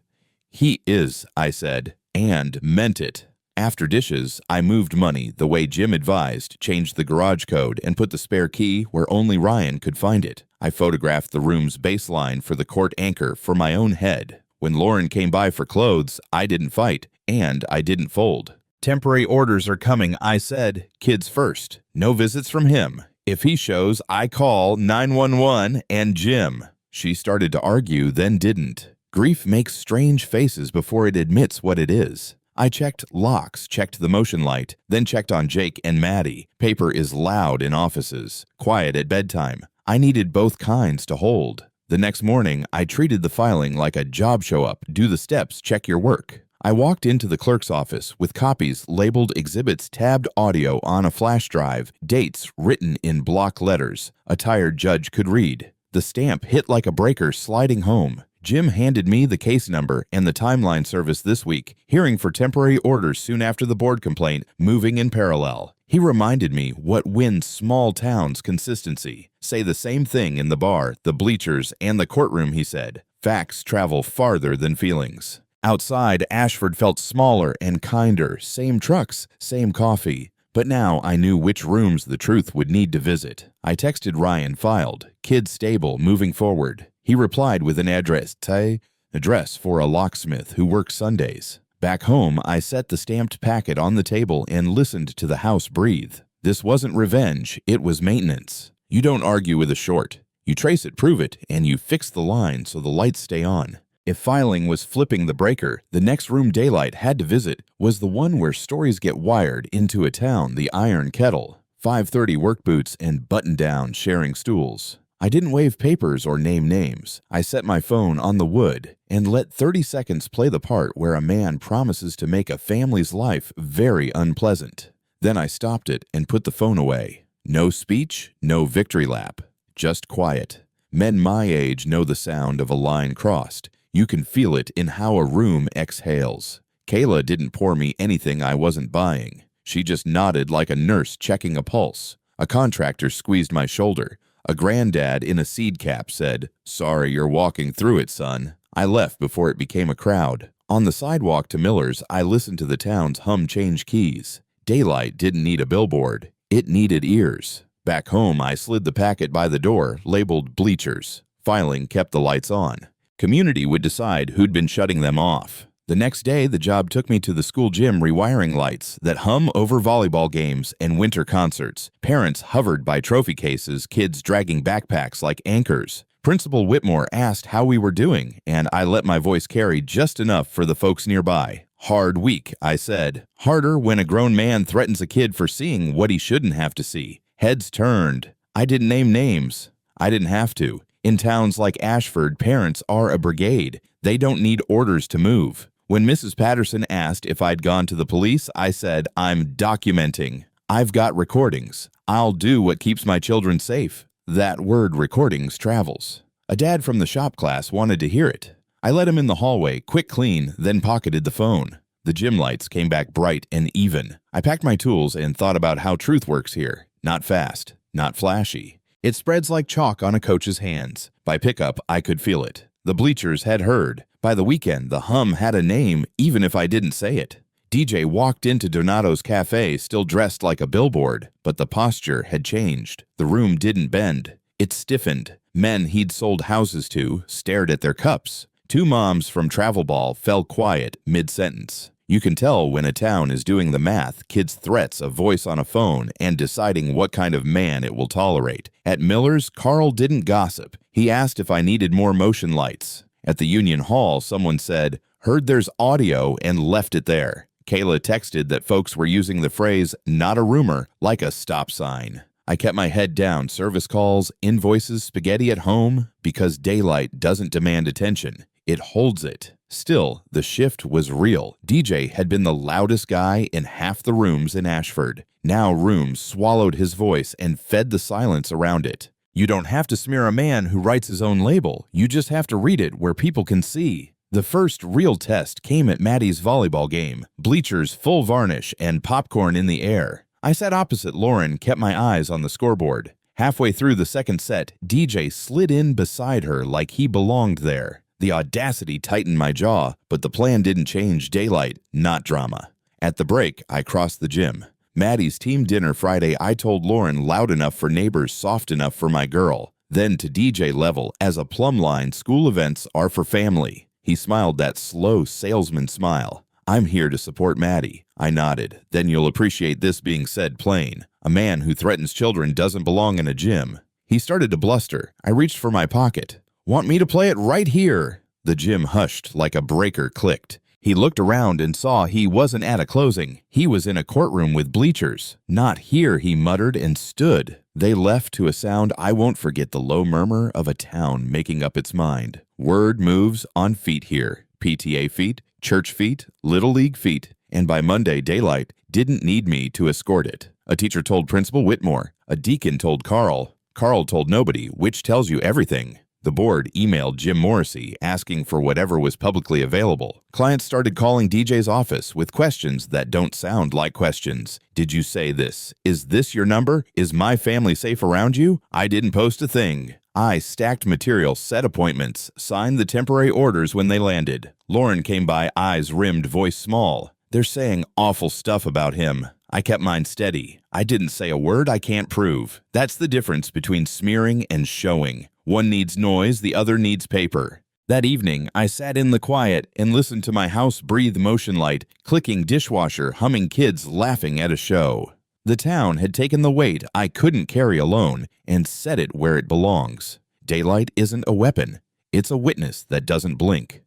"He is," I said, and meant it. After dishes, I moved money the way Jim advised, changed the garage code, and put the spare key where only Ryan could find it. I photographed the room's baseline for the court anchor for my own head. When Lauren came by for clothes, I didn't fight, and I didn't fold. "Temporary orders are coming," I said. "Kids first. No visits from him. If he shows, I call 911 and Jim." She started to argue, then didn't. Grief makes strange faces before it admits what it is. I checked locks, checked the motion light, then checked on Jake and Maddie. Paper is loud in offices, quiet at bedtime. I needed both kinds to hold. The next morning, I treated the filing like a job show up, do the steps, check your work. I walked into the clerk's office with copies labeled exhibits, tabbed audio on a flash drive, dates written in block letters. A tired judge could read. The stamp hit like a breaker sliding home. Jim handed me the case number and the timeline service this week, hearing for temporary orders soon after the board complaint, moving in parallel. He reminded me what wins small towns consistency. Say the same thing in the bar, the bleachers, and the courtroom, he said. Facts travel farther than feelings. Outside, Ashford felt smaller and kinder. Same trucks, same coffee. But now I knew which rooms the truth would need to visit. I texted Ryan, filed. Kids stable, moving forward. He replied with an address for a locksmith who works Sundays. Back home, I set the stamped packet on the table and listened to the house breathe. This wasn't revenge, it was maintenance. You don't argue with a short. You trace it, prove it, and you fix the line so the lights stay on. If filing was flipping the breaker, the next room Daylight had to visit was the one where stories get wired into a town, the Iron Kettle. 5:30 work boots and button-down sharing stools. I didn't wave papers or name names. I set my phone on the wood and let 30 seconds play the part where a man promises to make a family's life very unpleasant. Then I stopped it and put the phone away. No speech, no victory lap. Just quiet. Men my age know the sound of a line crossed. You can feel it in how a room exhales. Kayla didn't pour me anything I wasn't buying. She just nodded like a nurse checking a pulse. A contractor squeezed my shoulder. A granddad in a seed cap said, "Sorry you're walking through it, son." I left before it became a crowd. On the sidewalk to Miller's, I listened to the town's hum change keys. Daylight didn't need a billboard. It needed ears. Back home, I slid the packet by the door, labeled bleachers. Filing kept the lights on. Community would decide who'd been shutting them off. The next day, the job took me to the school gym rewiring lights that hum over volleyball games and winter concerts. Parents hovered by trophy cases, kids dragging backpacks like anchors. Principal Whitmore asked how we were doing, and I let my voice carry just enough for the folks nearby. "Hard week," I said. Harder when a grown man threatens a kid for seeing what he shouldn't have to see. Heads turned. I didn't name names. I didn't have to. In towns like Ashford, parents are a brigade. They don't need orders to move. When Mrs. Patterson asked if I'd gone to the police, I said, "I'm documenting. I've got recordings. I'll do what keeps my children safe." That word recordings travels. A dad from the shop class wanted to hear it. I let him in the hallway, quick clean, then pocketed the phone. The gym lights came back bright and even. I packed my tools and thought about how truth works here. Not fast, not flashy. It spreads like chalk on a coach's hands. By pickup, I could feel it. The bleachers had heard. By the weekend, the hum had a name, even if I didn't say it. DJ walked into Donato's cafe still dressed like a billboard, but the posture had changed. The room didn't bend. It stiffened. Men he'd sold houses to stared at their cups. Two moms from Travel Ball fell quiet mid-sentence. You can tell when a town is doing the math, kids' threats, a voice on a phone, and deciding what kind of man it will tolerate. At Miller's, Carl didn't gossip. He asked if I needed more motion lights. At the Union Hall, someone said, "Heard there's audio," and left it there. Kayla texted that folks were using the phrase, "not a rumor," like a stop sign. I kept my head down, service calls, invoices, spaghetti at home, because Daylight doesn't demand attention. It holds it. Still, the shift was real. DJ had been the loudest guy in half the rooms in Ashford. Now rooms swallowed his voice and fed the silence around it. You don't have to smear a man who writes his own label. You just have to read it where people can see. The first real test came at Maddie's volleyball game. Bleachers full varnish and popcorn in the air. I sat opposite Lauren, kept my eyes on the scoreboard. Halfway through the second set, DJ slid in beside her like he belonged there. The audacity tightened my jaw, but the plan didn't change. Daylight, not drama. At the break, I crossed the gym. Maddie's team dinner Friday, I told Lauren loud enough for neighbors, soft enough for my girl. Then to DJ level, as a plumb line, school events are for family. He smiled that slow salesman smile. "I'm here to support Maddie." I nodded. "Then you'll appreciate this being said plain. A man who threatens children doesn't belong in a gym." He started to bluster. I reached for my pocket. "Want me to play it right here?" The gym hushed like a breaker clicked. He looked around and saw he wasn't at a closing. He was in a courtroom with bleachers. "Not here," he muttered and stood. They left to a sound I won't forget, the low murmur of a town making up its mind. Word moves on feet here. PTA feet, church feet, Little League feet. And by Monday, Daylight didn't need me to escort it. A teacher told Principal Whitmore. A deacon told Carl. Carl told nobody, which tells you everything. The board emailed Jim Morrissey asking for whatever was publicly available. Clients started calling DJ's office with questions that don't sound like questions. "Did you say this? Is this your number? Is my family safe around you? I didn't post a thing." I stacked material, set appointments, signed the temporary orders when they landed. Lauren came by, eyes rimmed, voice small. "They're saying awful stuff about him." I kept mine steady. I didn't say a word I can't prove. That's the difference between smearing and showing. One needs noise, the other needs paper. That evening, I sat in the quiet and listened to my house breathe motion light, clicking dishwasher, humming kids laughing at a show. The town had taken the weight I couldn't carry alone and set it where it belongs. Daylight isn't a weapon. It's a witness that doesn't blink.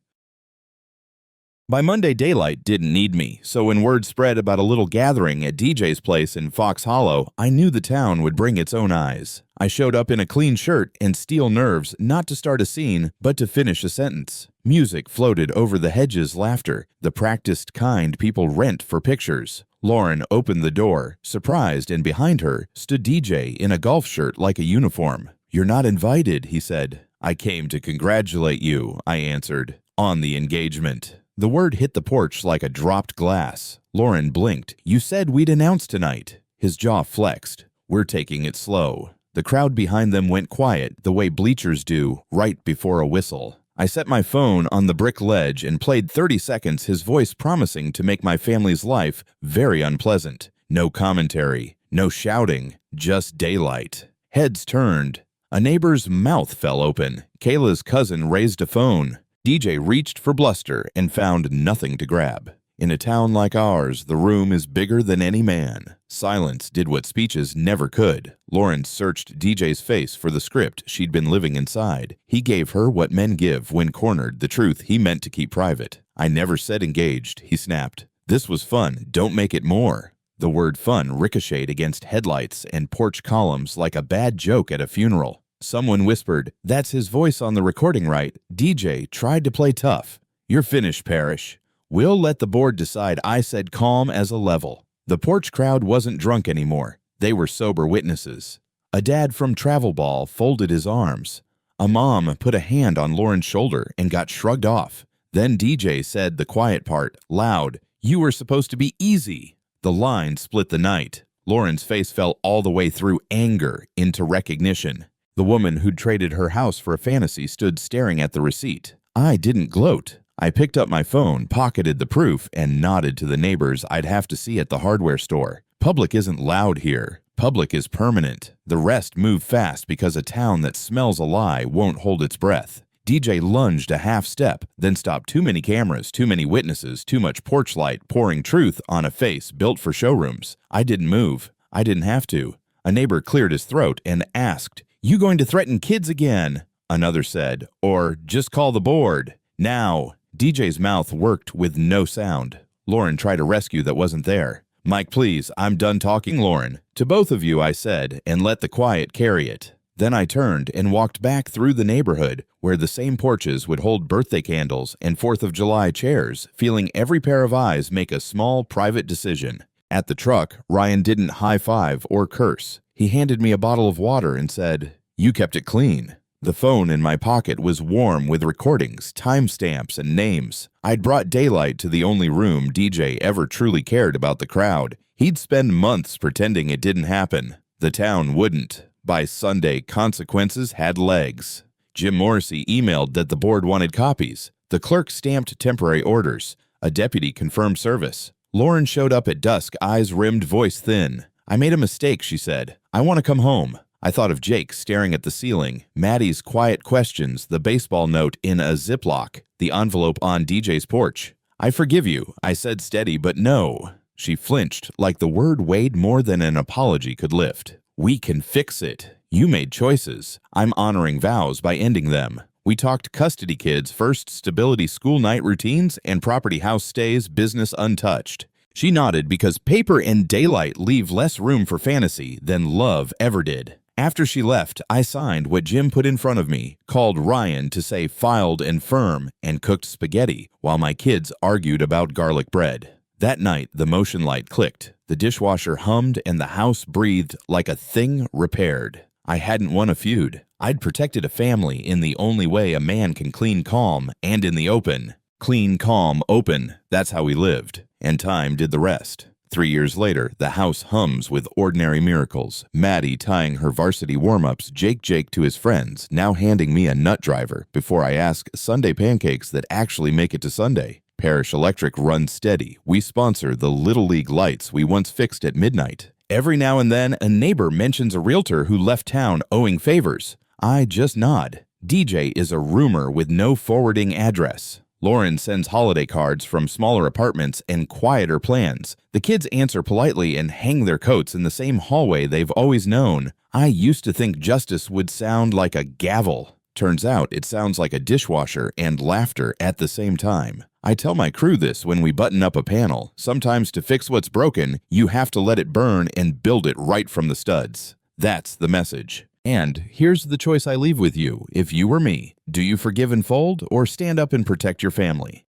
By Monday, daylight didn't need me, so when word spread about a little gathering at DJ's place in Fox Hollow, I knew the town would bring its own eyes. I showed up in a clean shirt and steel nerves, not to start a scene, but to finish a sentence. Music floated over the hedges' laughter, the practiced kind people rent for pictures. Lauren opened the door, surprised, and behind her stood DJ in a golf shirt like a uniform. "You're not invited," he said. "I came to congratulate you," I answered, "on the engagement." The word hit the porch like a dropped glass. Lauren blinked. "You said we'd announce tonight." His jaw flexed. "We're taking it slow." The crowd behind them went quiet, the way bleachers do, right before a whistle. I set my phone on the brick ledge and played 30 seconds, his voice promising to make my family's life very unpleasant. No commentary, no shouting, just daylight. Heads turned. A neighbor's mouth fell open. Kayla's cousin raised a phone. DJ reached for bluster and found nothing to grab. In a town like ours, the room is bigger than any man. Silence did what speeches never could. Lauren searched DJ's face for the script she'd been living inside. He gave her what men give when cornered, the truth he meant to keep private. "I never said engaged," he snapped. "This was fun. Don't make it more." The word fun ricocheted against headlights and porch columns like a bad joke at a funeral. Someone whispered, "That's his voice on the recording, right?" DJ tried to play tough. "You're finished, Parrish. We'll let the board decide I said calm as a level." The porch crowd wasn't drunk anymore. They were sober witnesses. A dad from travel ball folded his arms. A mom put a hand on Lauren's shoulder and got shrugged off. Then DJ said the quiet part, loud, "You were supposed to be easy." The line split the night. Lauren's face fell all the way through anger into recognition. The woman who'd traded her house for a fantasy stood staring at the receipt. I didn't gloat. I picked up my phone, pocketed the proof, and nodded to the neighbors I'd have to see at the hardware store. Public isn't loud here. Public is permanent. The rest move fast because a town that smells a lie won't hold its breath. DJ lunged a half step, then stopped. Too many cameras, too many witnesses, too much porch light pouring truth on a face built for showrooms. I didn't move. I didn't have to. A neighbor cleared his throat and asked, "You going to threaten kids again?" Another said, "Or just call the board. Now." DJ's mouth worked with no sound. Lauren tried a rescue that wasn't there. "Mike, please, I'm done talking, Lauren. To both of you, I said, and let the quiet carry it." Then I turned and walked back through the neighborhood where the same porches would hold birthday candles and 4th of July chairs, feeling every pair of eyes make a small private decision. At the truck, Ryan didn't high-five or curse. He handed me a bottle of water and said, "You kept it clean." The phone in my pocket was warm with recordings, timestamps, and names. I'd brought daylight to the only room DJ ever truly cared about the crowd. He'd spend months pretending it didn't happen. The town wouldn't. By Sunday, consequences had legs. Jim Morrissey emailed that the board wanted copies. The clerk stamped temporary orders. A deputy confirmed service. Lauren showed up at dusk, eyes rimmed, voice thin. "I made a mistake," she said. "I want to come home." I thought of Jake staring at the ceiling, Maddie's quiet questions, the baseball note in a Ziploc, the envelope on DJ's porch. "I forgive you," I said steady, "but no." She flinched, like the word weighed more than an apology could lift. "We can fix it. You made choices. I'm honoring vows by ending them." We talked custody kids, first stability school night routines, and property house stays, business untouched. She nodded because paper and daylight leave less room for fantasy than love ever did. After she left, I signed what Jim put in front of me, called Ryan to say filed and firm, and cooked spaghetti while my kids argued about garlic bread. That night, the motion light clicked. The dishwasher hummed and the house breathed like a thing repaired. I hadn't won a feud. I'd protected a family in the only way a man can clean calm and in the open. Clean, calm, open. That's how we lived. And time did the rest. 3 years later, the house hums with ordinary miracles. Maddie tying her varsity warm-ups, Jake to his friends, now handing me a nut driver before I ask Sunday pancakes that actually make it to Sunday. Parish Electric runs steady. We sponsor the Little League lights we once fixed at midnight. Every now and then, a neighbor mentions a realtor who left town owing favors. I just nod. DJ is a rumor with no forwarding address. Lauren sends holiday cards from smaller apartments and quieter plans. The kids answer politely and hang their coats in the same hallway they've always known. I used to think justice would sound like a gavel. Turns out it sounds like a dishwasher and laughter at the same time. I tell my crew this when we button up a panel. Sometimes to fix what's broken, you have to let it burn and build it right from the studs. That's the message. And here's the choice I leave with you. If you were me, do you forgive and fold or stand up and protect your family?